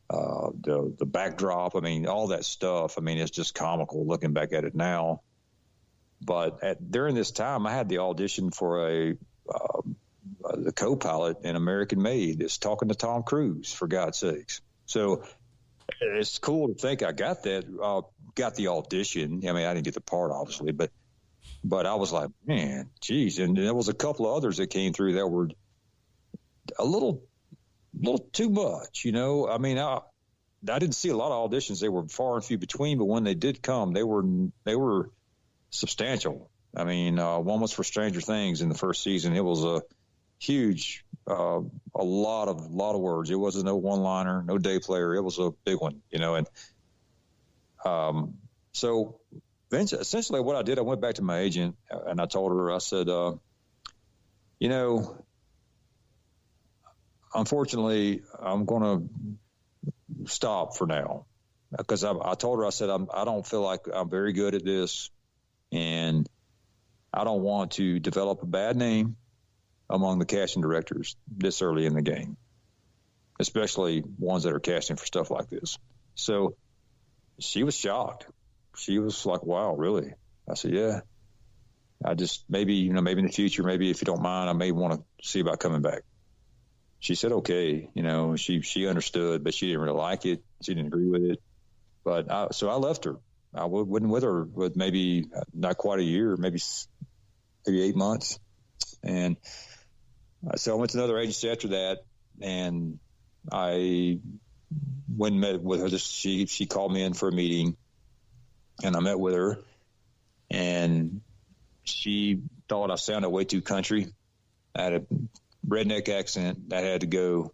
the backdrop. All that stuff. It's just comical looking back at it now. But during this time, I had the audition for the co-pilot in American Made that's talking to Tom Cruise, for God's sakes. So it's cool to think I got that, got the audition. I didn't get the part, obviously, but I was like, man, geez. And there was a couple of others that came through that were a little too much, I didn't see a lot of auditions. They were far and few between, but when they did come, they were substantial. One was for Stranger Things in the first season. It was a huge, a lot of words. It wasn't no one-liner, no day player. It was a big one, so essentially what I did, I went back to my agent and I told her, I said, unfortunately, I'm going to stop for now, because I told her, I said, I don't feel like I'm very good at this, and I don't want to develop a bad name among the casting directors this early in the game, especially ones that are casting for stuff like this. So she was shocked. She was like, wow, really? I said, yeah. I just, maybe in the future, maybe if you don't mind, I may want to see about coming back. She said, okay. She understood, but she didn't really like it. She didn't agree with it. But so I left her. I went with her with maybe not quite a year, maybe 8 months. And so I went to another agency after that, and I went and met with her. She called me in for a meeting, and I met with her, and she thought I sounded way too country. I had a redneck accent that had to go.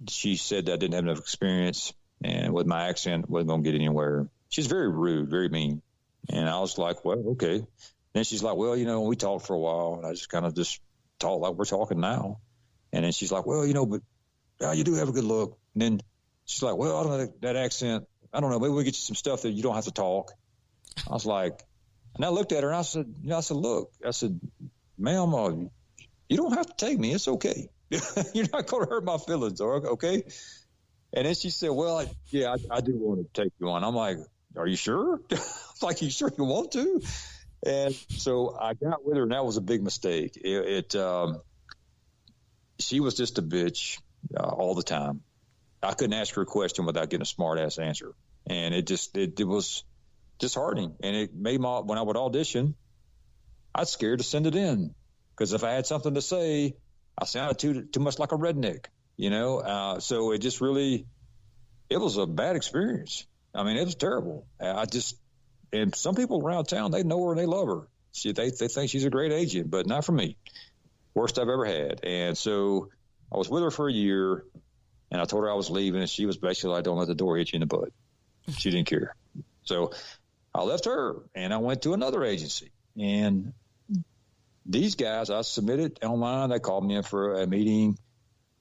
she said that I didn't have enough experience, and with my accent, wasn't going to get anywhere. She's very rude, very mean. And I was like, well, okay. Then she's like, well, we talked for a while, and I just kind of just talked like we're talking now. And then she's like, well, but you do have a good look. And then she's like, well, I don't know that accent. I don't know. Maybe we'll get you some stuff that you don't have to talk. I was like, and I looked at her and I said, look, ma'am, you don't have to take me. It's okay. You're not going to hurt my feelings, okay? And then she said, well, I do want to take you on. I'm like, are you sure? Like, you sure you want to? And so I got with her, and that was a big mistake. She was just a bitch all the time. I couldn't ask her a question without getting a smart-ass answer. And it was disheartening. And it made when I would audition, I was scared to send it in. Because if I had something to say, I sounded too much like a redneck, So it just really, it was a bad experience. I mean, it was terrible. And some people around town, they know her and they love her. They think she's a great agent, but not for me. Worst I've ever had. And so I was with her for a year, and I told her I was leaving, and she was basically like, don't let the door hit you in the butt. She didn't care. So I left her, and I went to another agency. And these guys, I submitted online. They called me in for a meeting,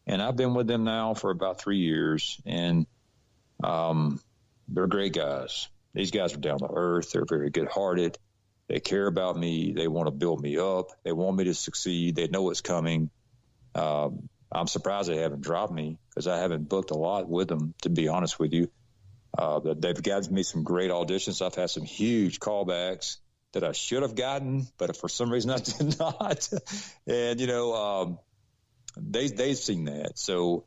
and I've been with them now for about 3 years, and they're great guys. These guys are down to earth. They're very good-hearted. They care about me. They want to build me up. They want me to succeed. They know it's coming. I'm surprised they haven't dropped me because I haven't booked a lot with them, to be honest with you. They've gotten me some great auditions. I've had some huge callbacks that I should have gotten, but for some reason I did not. And, they've seen that. So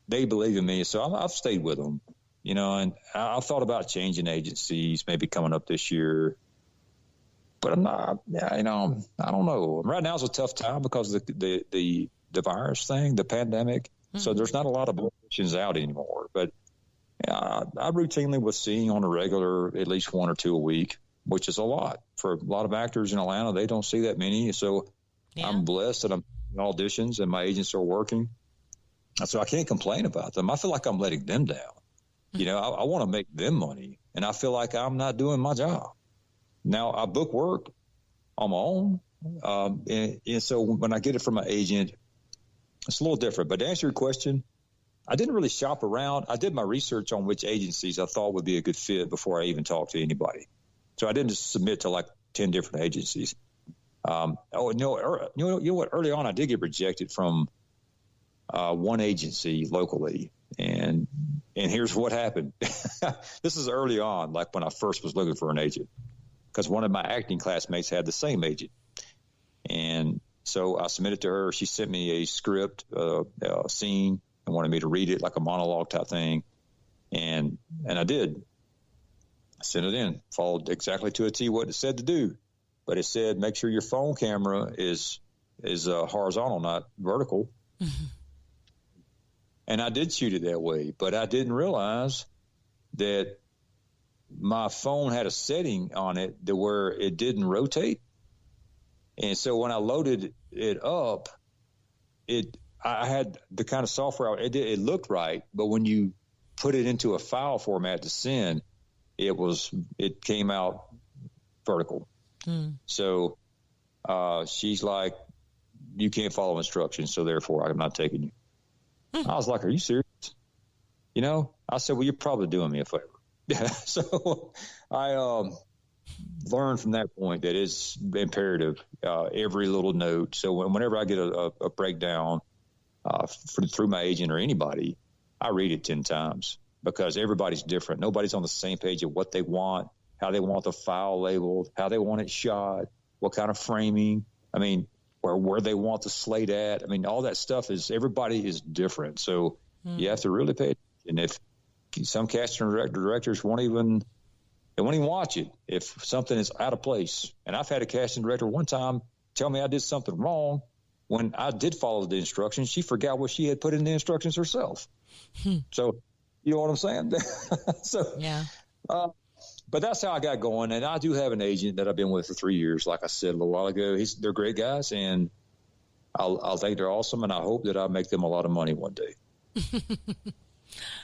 they believe in me. So I've stayed with them, and I've thought about changing agencies, maybe coming up this year. But I'm not, I don't know. Right now is a tough time because of the virus thing, the pandemic. Mm-hmm. So there's not a lot of auditions out anymore. But I routinely was seeing on a regular at least one or two a week, which is a lot. For a lot of actors in Atlanta, they don't see that many. So I'm blessed that I'm in auditions and my agents are working. So I can't complain about them. I feel like I'm letting them down. Mm-hmm. I want to make them money, and I feel like I'm not doing my job. Now, I book work on my own, and so when I get it from my agent, it's a little different. But to answer your question, I didn't really shop around. I did my research on which agencies I thought would be a good fit before I even talked to anybody. So I didn't just submit to like 10 different agencies. You know what? Early on, I did get rejected from one agency locally, and here's what happened. This is early on, like when I first was looking for an agent. Because one of my acting classmates had the same agent. And so I submitted to her. She sent me a script, a scene, and wanted me to read it like a monologue type thing. And I did. I sent it in, followed exactly to a T what it said to do. But it said, make sure your phone camera is horizontal, not vertical. Mm-hmm. And I did shoot it that way. But I didn't realize that my phone had a setting on it to where it didn't rotate. And so when I loaded it up, I had the kind of software, it looked right, but when you put it into a file format to send, it came out vertical. Mm. So she's like, you can't follow instructions, so therefore I'm not taking you. Mm. I was like, are you serious? I said, well, you're probably doing me a favor. So I learned from that point that it's imperative, every little note. So whenever I get a breakdown through my agent or anybody, I read it 10 times because everybody's different. Nobody's on the same page of what they want, how they want the file labeled, how they want it shot, what kind of framing. I mean, where they want the slate at. I mean, all that stuff everybody is different. So you have to really pay attention. If some casting directors won't even watch it if something is out of place. And I've had a casting director one time tell me I did something wrong when I did follow the instructions. She forgot what she had put in the instructions herself. So, you know what I'm saying? So, yeah. But that's how I got going. And I do have an agent that I've been with for 3 years. Like I said a little while ago, they're great guys, and I'll think they're awesome, and I hope that I make them a lot of money one day.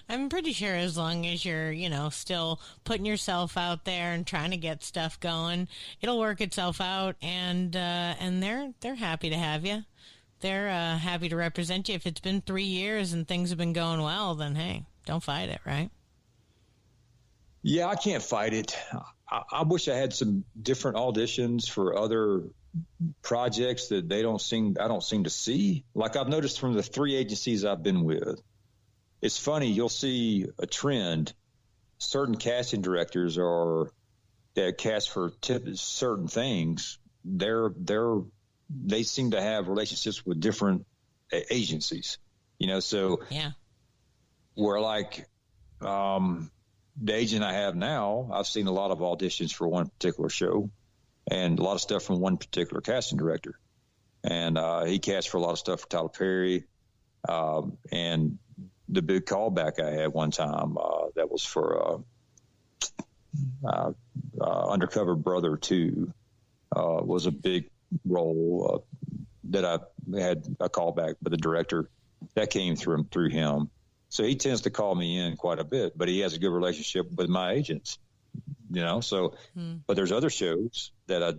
I'm pretty sure as long as you're, still putting yourself out there and trying to get stuff going, it'll work itself out. And they're happy to have you. They're happy to represent you. If it's been 3 years and things have been going well, then hey, don't fight it, right? Yeah, I can't fight it. I wish I had some different auditions for other projects that I don't seem to see. Like I've noticed from the 3 agencies I've been with, it's funny. You'll see a trend. Certain casting directors that cast for certain things. They seem to have relationships with different agencies. So yeah, where like the agent I have now, I've seen a lot of auditions for one particular show and a lot of stuff from one particular casting director. And he cast for a lot of stuff for Tyler Perry. And the big callback I had one time, that was for Undercover Brother 2, was a big role that I had a callback with the director that came through him. So he tends to call me in quite a bit, but he has a good relationship with my agents, so, but there's other shows that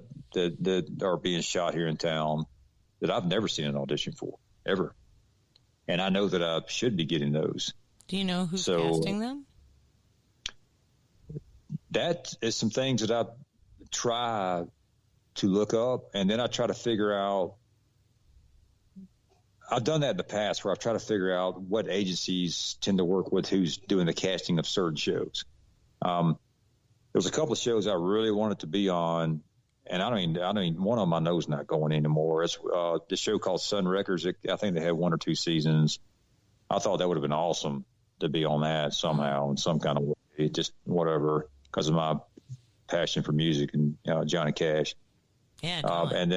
are being shot here in town that I've never seen an audition for ever. And I know that I should be getting those. Do you know who's casting them? That is some things that I try to look up, and then I try to figure out. I've done that in the past where I've tried to figure out what agencies tend to work with who's doing the casting of certain shows. There was a couple of shows I really wanted to be on, and I don't even one of them I know is not going anymore. It's the show called Sun Records. I think they had 1 or 2 seasons. I thought that would have been awesome to be on that somehow in some kind of way, just whatever, because of my passion for music and Johnny Cash. Yeah, totally. And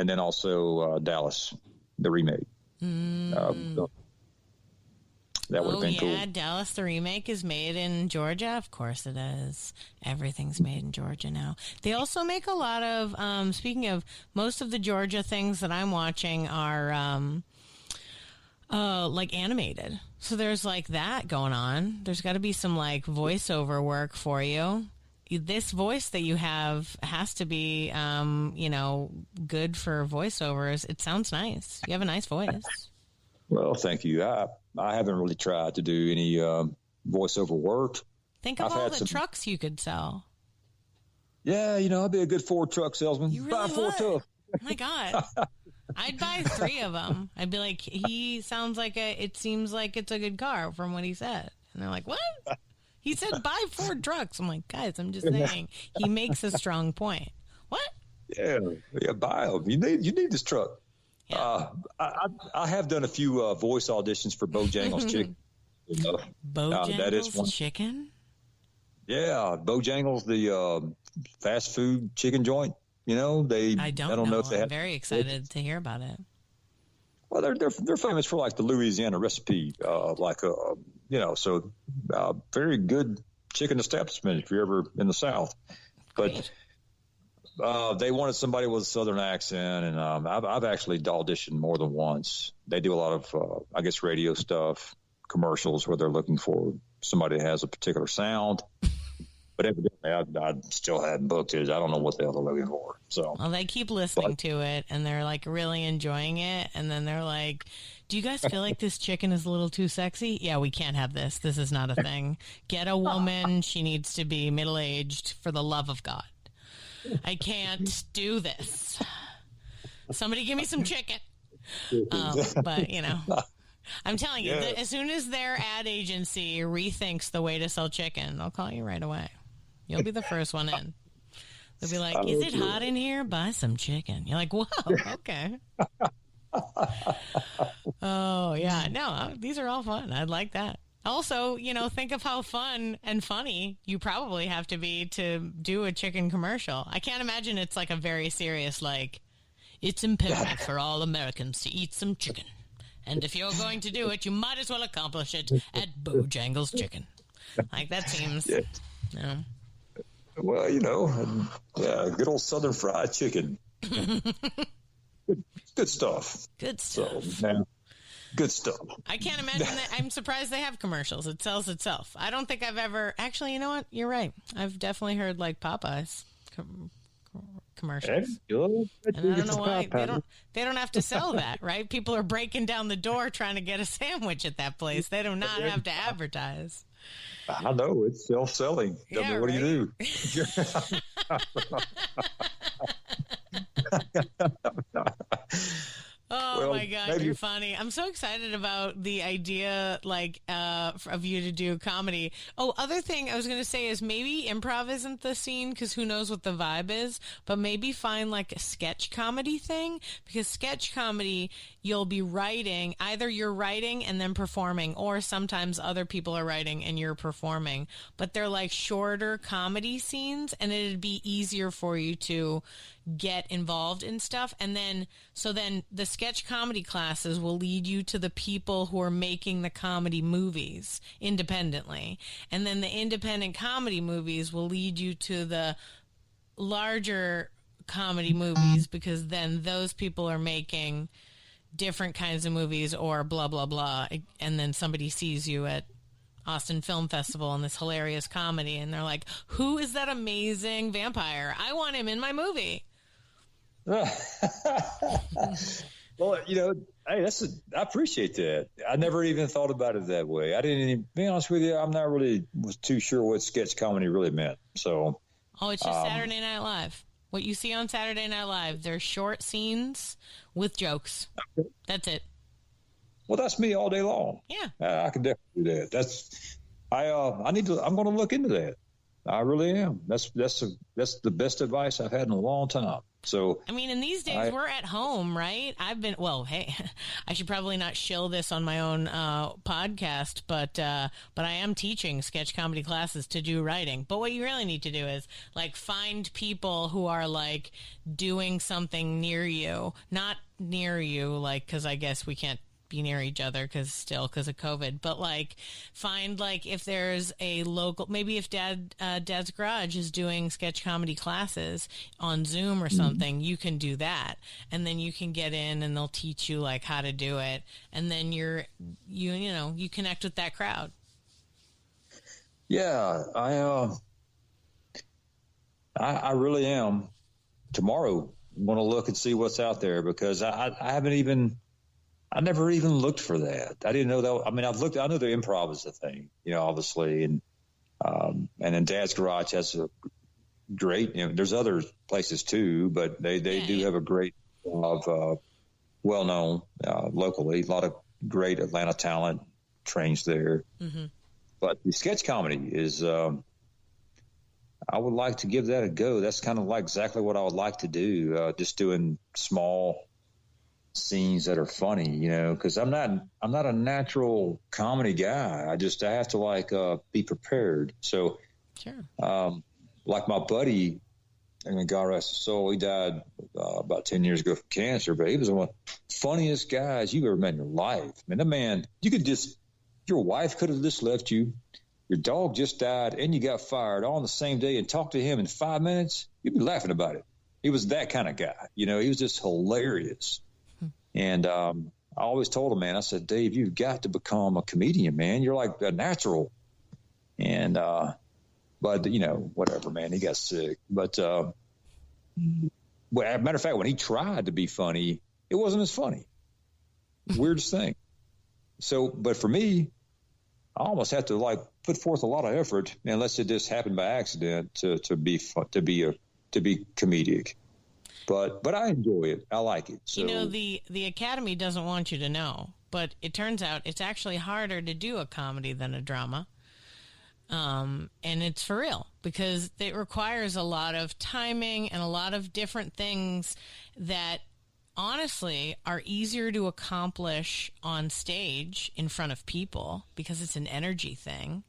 then also Dallas, the remake. That would have been cool. Yeah, Dallas, the remake is made in Georgia. Of course it is. Everything's made in Georgia now. They also make a lot of, speaking of, most of the Georgia things that I'm watching are like animated. So there's like that going on. There's got to be some like voiceover work for you. This voice that you have has to be, good for voiceovers. It sounds nice. You have a nice voice. Well, thank you. I haven't really tried to do any voiceover work. Think of all the trucks you could sell. Yeah, I'd be a good Ford truck salesman. You really buy Ford truck. Oh my God. I'd buy 3 of them. I'd be like, it seems like it's a good car from what he said. And they're like, what? He said buy Ford trucks. I'm like, guys, I'm just saying. He makes a strong point. What? Yeah, buy them. You need this truck. Yeah. I have done a few voice auditions for Bojangles Chicken. Bojangles that is one. Chicken? Yeah, Bojangles, the fast food chicken joint. I don't know if they have. I'm very excited to hear about it. Well, they're famous for like the Louisiana recipe, so very good chicken establishment if you're ever in the South. Great. But they wanted somebody with a Southern accent, and I've actually auditioned more than once. They do a lot of, radio stuff, commercials where they're looking for somebody that has a particular sound. But evidently, I still hadn't booked it. I don't know what the hell they're looking for. So, well, they keep listening to it, and they're like really enjoying it. And then they're like, "Do you guys feel like this chicken is a little too sexy? Yeah, we can't have this. This is not a thing. Get a woman. She needs to be middle-aged. For the love of God, I can't do this. Somebody give me some chicken." But I'm telling you, as soon as their ad agency rethinks the way to sell chicken, they'll call you right away. You'll be the first one in. They'll be like, "Is it hot in here? Buy some chicken." You're like, "Whoa, okay." Oh, yeah. No, these are all fun. I'd like that. Also, think of how fun and funny you probably have to be to do a chicken commercial. I can't imagine it's like a very serious, like, it's imperative for all Americans to eat some chicken. And if you're going to do it, you might as well accomplish it at Bojangles Chicken. Like, that seems, Well, good old Southern fried chicken. Good stuff. Good stuff. So, Good stuff. I can't imagine that. I'm surprised they have commercials. It sells itself. I don't think I've ever actually. You know what? You're right. I've definitely heard like Popeyes commercials. And I don't know why they don't have to sell that, right? People are breaking down the door trying to get a sandwich at that place. They do not have to advertise. I know, it's self-selling. Yeah, what right? do you do? Oh my God, you're funny. I'm so excited about the idea, like, of you to do comedy. Oh, other thing I was going to say is maybe improv isn't the scene because who knows what the vibe is, but maybe find like a sketch comedy thing, because sketch comedy, you'll be writing, either you're writing and then performing, or sometimes other people are writing and you're performing, but they're like shorter comedy scenes, and it'd be easier for you to get involved in stuff. And then the sketch comedy classes will lead you to the people who are making the comedy movies independently, and then the independent comedy movies will lead you to the larger comedy movies, because then those people are making different kinds of movies or blah blah blah, and then somebody sees you at Austin Film Festival and this hilarious comedy, and they're like, who is that amazing vampire? I want him in my movie. Well, hey, I appreciate that. I never even thought about it that way. I didn't even, be honest with you, I'm not really was too sure what sketch comedy really meant. So, it's just Saturday Night Live. What you see on Saturday Night Live, they're short scenes with jokes. Okay. That's it. Well, that's me all day long. Yeah, I can definitely do that. I'm going to look into that. I really am. That's the best advice I've had in a long time. So, I mean, in these days, we're at home, right? Hey, I should probably not shill this on my own podcast, but I am teaching sketch comedy classes to do writing. But what you really need to do is like find people who are like doing something near you, not near you, like, because I guess we can't be near each other because of COVID, but like find like if there's a local, maybe if Dad's Garage is doing sketch comedy classes on Zoom or something, you can do that, and then you can get in and they'll teach you like how to do it, and then you connect with that crowd. Yeah, I really am. Tomorrow I'm going to look and see what's out there, because I never even looked for that. I didn't know that. I mean, I know the improv is a thing, obviously. And then Dad's Garage has a great, there's other places too, but they do have a great of well-known locally. A lot of great Atlanta talent trains there. Mm-hmm. But the sketch comedy is, I would like to give that a go. That's kind of like exactly what I would like to do. Just doing small scenes that are funny, because I'm not a natural comedy guy. I have to be prepared. So, sure. Like my buddy, God rest his soul, he died about 10 years ago from cancer, but he was one of the funniest guys you've ever met in your life. Man, that man, your wife could have just left you. Your dog just died and you got fired all on the same day, and talk to him in 5 minutes, you'd be laughing about it. He was that kind of guy. He was just hilarious. And I always told him, man, I said, Dave, you've got to become a comedian, man. You're like a natural. And, but, whatever, man, he got sick. But, well, as a matter of fact, when he tried to be funny, it wasn't as funny. Weirdest thing. So, but for me, I almost have to put forth a lot of effort, unless it just happened by accident to be comedic. But I enjoy it. I like it. So, the Academy doesn't want you to know, but it turns out it's actually harder to do a comedy than a drama. And it's for real, because it requires a lot of timing and a lot of different things that honestly are easier to accomplish on stage in front of people, because it's an energy thing.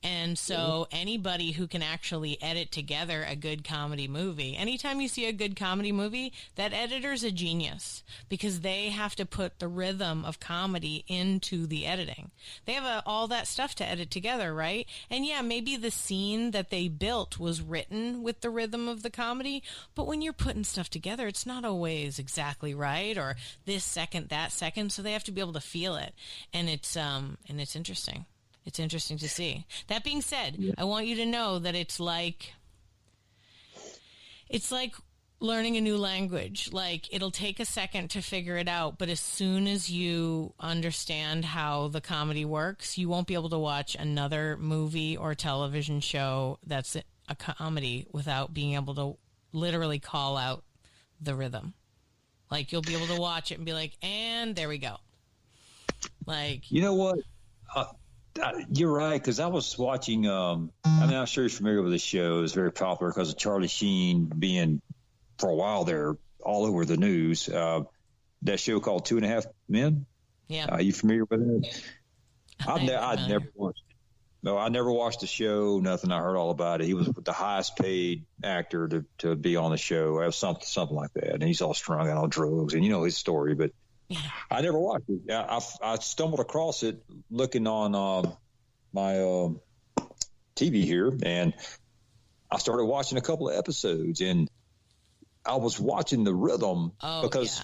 And so anybody who can actually edit together a good comedy movie, anytime you see a good comedy movie, that editor's a genius because they have to put the rhythm of comedy into the editing. They have all that stuff to edit together, right? And yeah, maybe the scene that they built was written with the rhythm of the comedy, but when you're putting stuff together, it's not always exactly right, or this second, that second, so they have to be able to feel it. And it's interesting. It's interesting to see. That being said, I want you to know that it's like learning a new language. Like, it'll take a second to figure it out, but as soon as you understand how the comedy works, you won't be able to watch another movie or television show that's a comedy without being able to literally call out the rhythm. Like, you'll be able to watch it and be like, and there we go. Like, you know what? You're right, because I was watching, I'm sure you're familiar with the show. It was very popular because of Charlie Sheen being, for a while there, all over the news. That show called 2.5 Men? Yeah. Are you familiar with it? I'd never watched it. No, I never watched the show, nothing. I heard all about it. He was the highest paid actor to be on the show. It was something like that. And he's all strung out on drugs. And you know his story, but I never watched it. I stumbled across it looking on my TV here, and I started watching a couple of episodes, and I was watching the rhythm because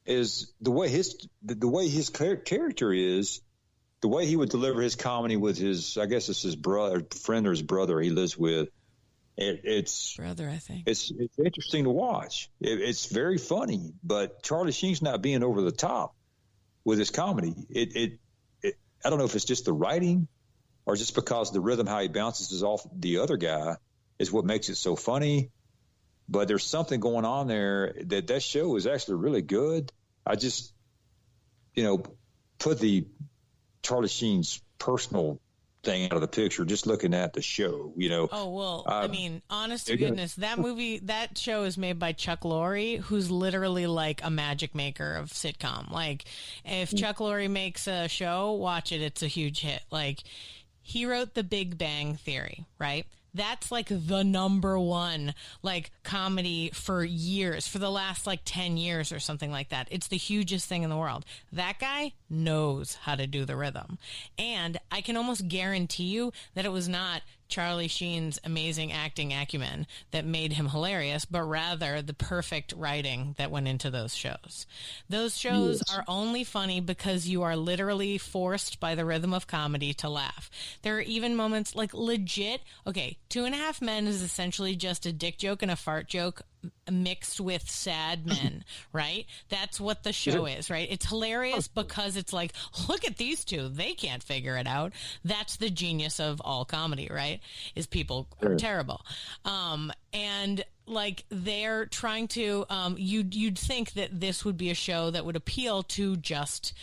is the way his character is, the way he would deliver his comedy with his, I guess it's his friend or his brother he lives with. It's brother, I think. It's interesting to watch. It's very funny, but Charlie Sheen's not being over the top with his comedy. I don't know if it's just the writing or just because the rhythm, how he bounces off the other guy, is what makes it so funny. But there's something going on there that show is actually really good. I just, put the Charlie Sheen's personal thing out of the picture, just looking at the show, Oh, well, honest to goodness, that show is made by Chuck Lorre, who's literally like a magic maker of sitcom. Like, if Chuck Lorre makes a show, watch it. It's a huge hit. Like, he wrote The Big Bang Theory, right? That's like the number one like comedy for years, for the last like 10 years or something like that. It's the hugest thing in the world. That guy knows how to do the rhythm. And I can almost guarantee you that it was not Charlie Sheen's amazing acting acumen that made him hilarious, but rather the perfect writing that went into those shows. Those shows are only funny because you are literally forced by the rhythm of comedy to laugh. There are even moments like legit, okay, 2.5 Men is essentially just a dick joke and a fart joke mixed with sad men, right? That's what the show is, right? It's hilarious because it's like, look at these two. They can't figure it out. That's the genius of all comedy, right? Is people are terrible. And like they're trying to, you'd think that this would be a show that would appeal to just,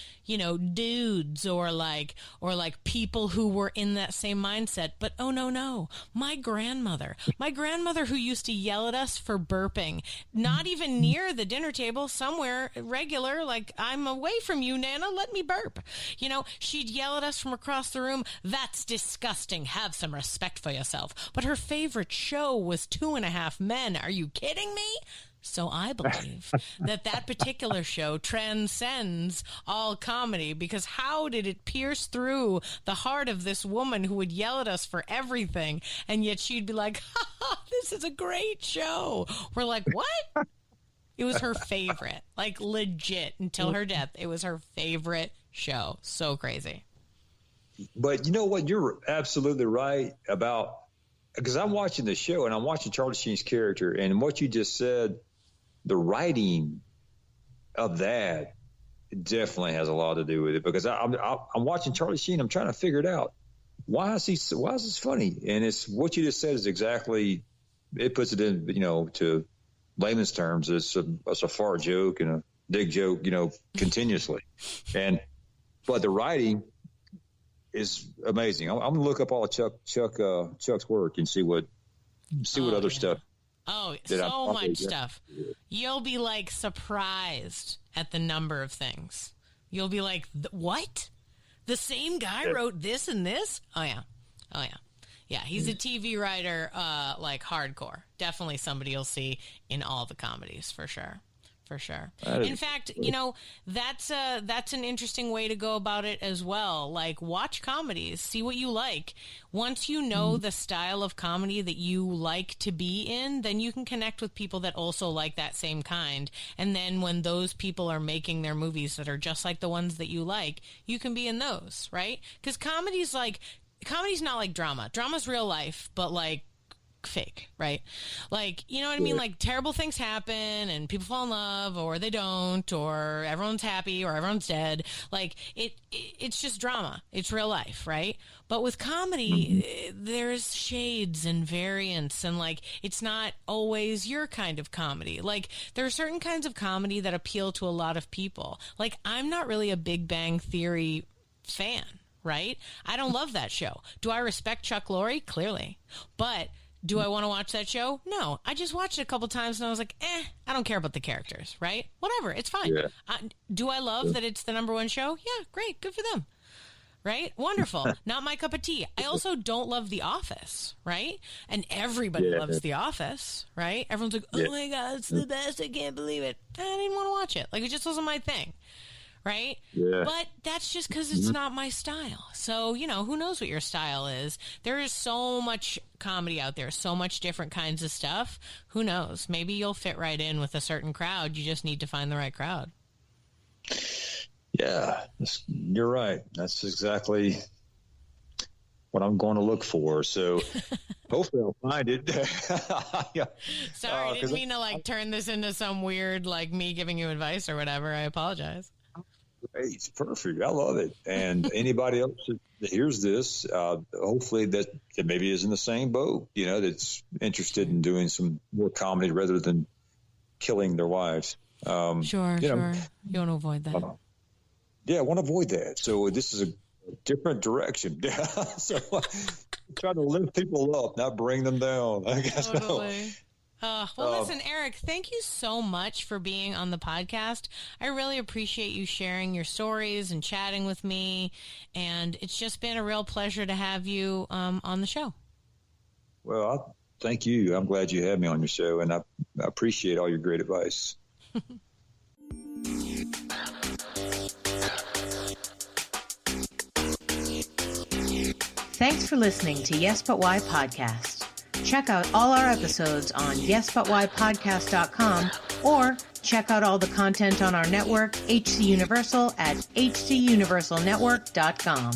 dudes or like people who were in that same mindset. But oh no, my grandmother who used to yell at us for burping, not even near the dinner table, somewhere regular, like, I'm away from you, Nana, let me burp. She'd yell at us from across the room, that's disgusting, have some respect for yourself. But her favorite show was 2.5 Men. Are you kidding me? So I believe that particular show transcends all comedy, because how did it pierce through the heart of this woman who would yell at us for everything, and yet she'd be like, this is a great show. We're like, what? It was her favorite, like legit, until her death. It was her favorite show. So crazy. But you know what? You're absolutely right about, because I'm watching the show and I'm watching Charlie Sheen's character, and what you just said, the writing of that definitely has a lot to do with it, because I'm watching Charlie Sheen. I'm trying to figure it out. Why is this funny? And it's what you just said is exactly, it puts it in, to layman's terms. It's a fart joke and a dick joke, continuously. But the writing is amazing. I'm going to look up all of Chuck's work and see what other stuff. Oh, so much stuff. You'll be like surprised at the number of things. You'll be like, what? The same guy wrote this and this? Oh, yeah. Oh, yeah. Yeah, he's a TV writer, like hardcore. Definitely somebody you'll see in all the comedies, for sure. For sure. In fact, that's an interesting way to go about it as well. Like, watch comedies, see what you like. Once you know the style of comedy that you like to be in, then you can connect with people that also like that same kind. And then when those people are making their movies that are just like the ones that you like, you can be in those, right? Because comedy's not like drama. Drama's real life, but like fake, right? Like, you know what I mean? Like, terrible things happen and people fall in love, or they don't, or everyone's happy, or everyone's dead. Like, it's just drama. It's real life, right? But with comedy, there's shades and variants, and like, it's not always your kind of comedy. Like, there are certain kinds of comedy that appeal to a lot of people. Like, I'm not really a Big Bang Theory fan, right? I don't love that show. Do I respect Chuck Lorre? Clearly. But do I want to watch that show? No. I just watched it a couple times and I was like, I don't care about the characters, right? Whatever. It's fine. Yeah. Do I love that it's the number one show? Yeah, great. Good for them. Right? Wonderful. Not my cup of tea. I also don't love The Office, right? And everybody loves The Office, right? Everyone's like, oh my God, it's the best. I can't believe it. I didn't want to watch it. Like, it just wasn't my thing. Right? Yeah. But that's just because it's not my style. So, who knows what your style is? There is so much comedy out there, so much different kinds of stuff. Who knows? Maybe you'll fit right in with a certain crowd. You just need to find the right crowd. Yeah, you're right. That's exactly what I'm going to look for. So hopefully I'll find it. Sorry, I didn't mean to turn this into some weird, me giving you advice or whatever. I apologize. Great. It's perfect. I love it. And anybody else that hears this, hopefully that maybe is in the same boat, that's interested in doing some more comedy rather than killing their wives. Sure. You want to avoid that. I want to avoid that. So this is a different direction. So try to lift people up, not bring them down, I guess. Totally. Listen, Eric, thank you so much for being on the podcast. I really appreciate you sharing your stories and chatting with me. And it's just been a real pleasure to have you on the show. Well, thank you. I'm glad you had me on your show, and I appreciate all your great advice. Thanks for listening to Yes But Why Podcast. Check out all our episodes on yesbutwhypodcast.com, or check out all the content on our network, HC Universal, at hcuniversalnetwork.com.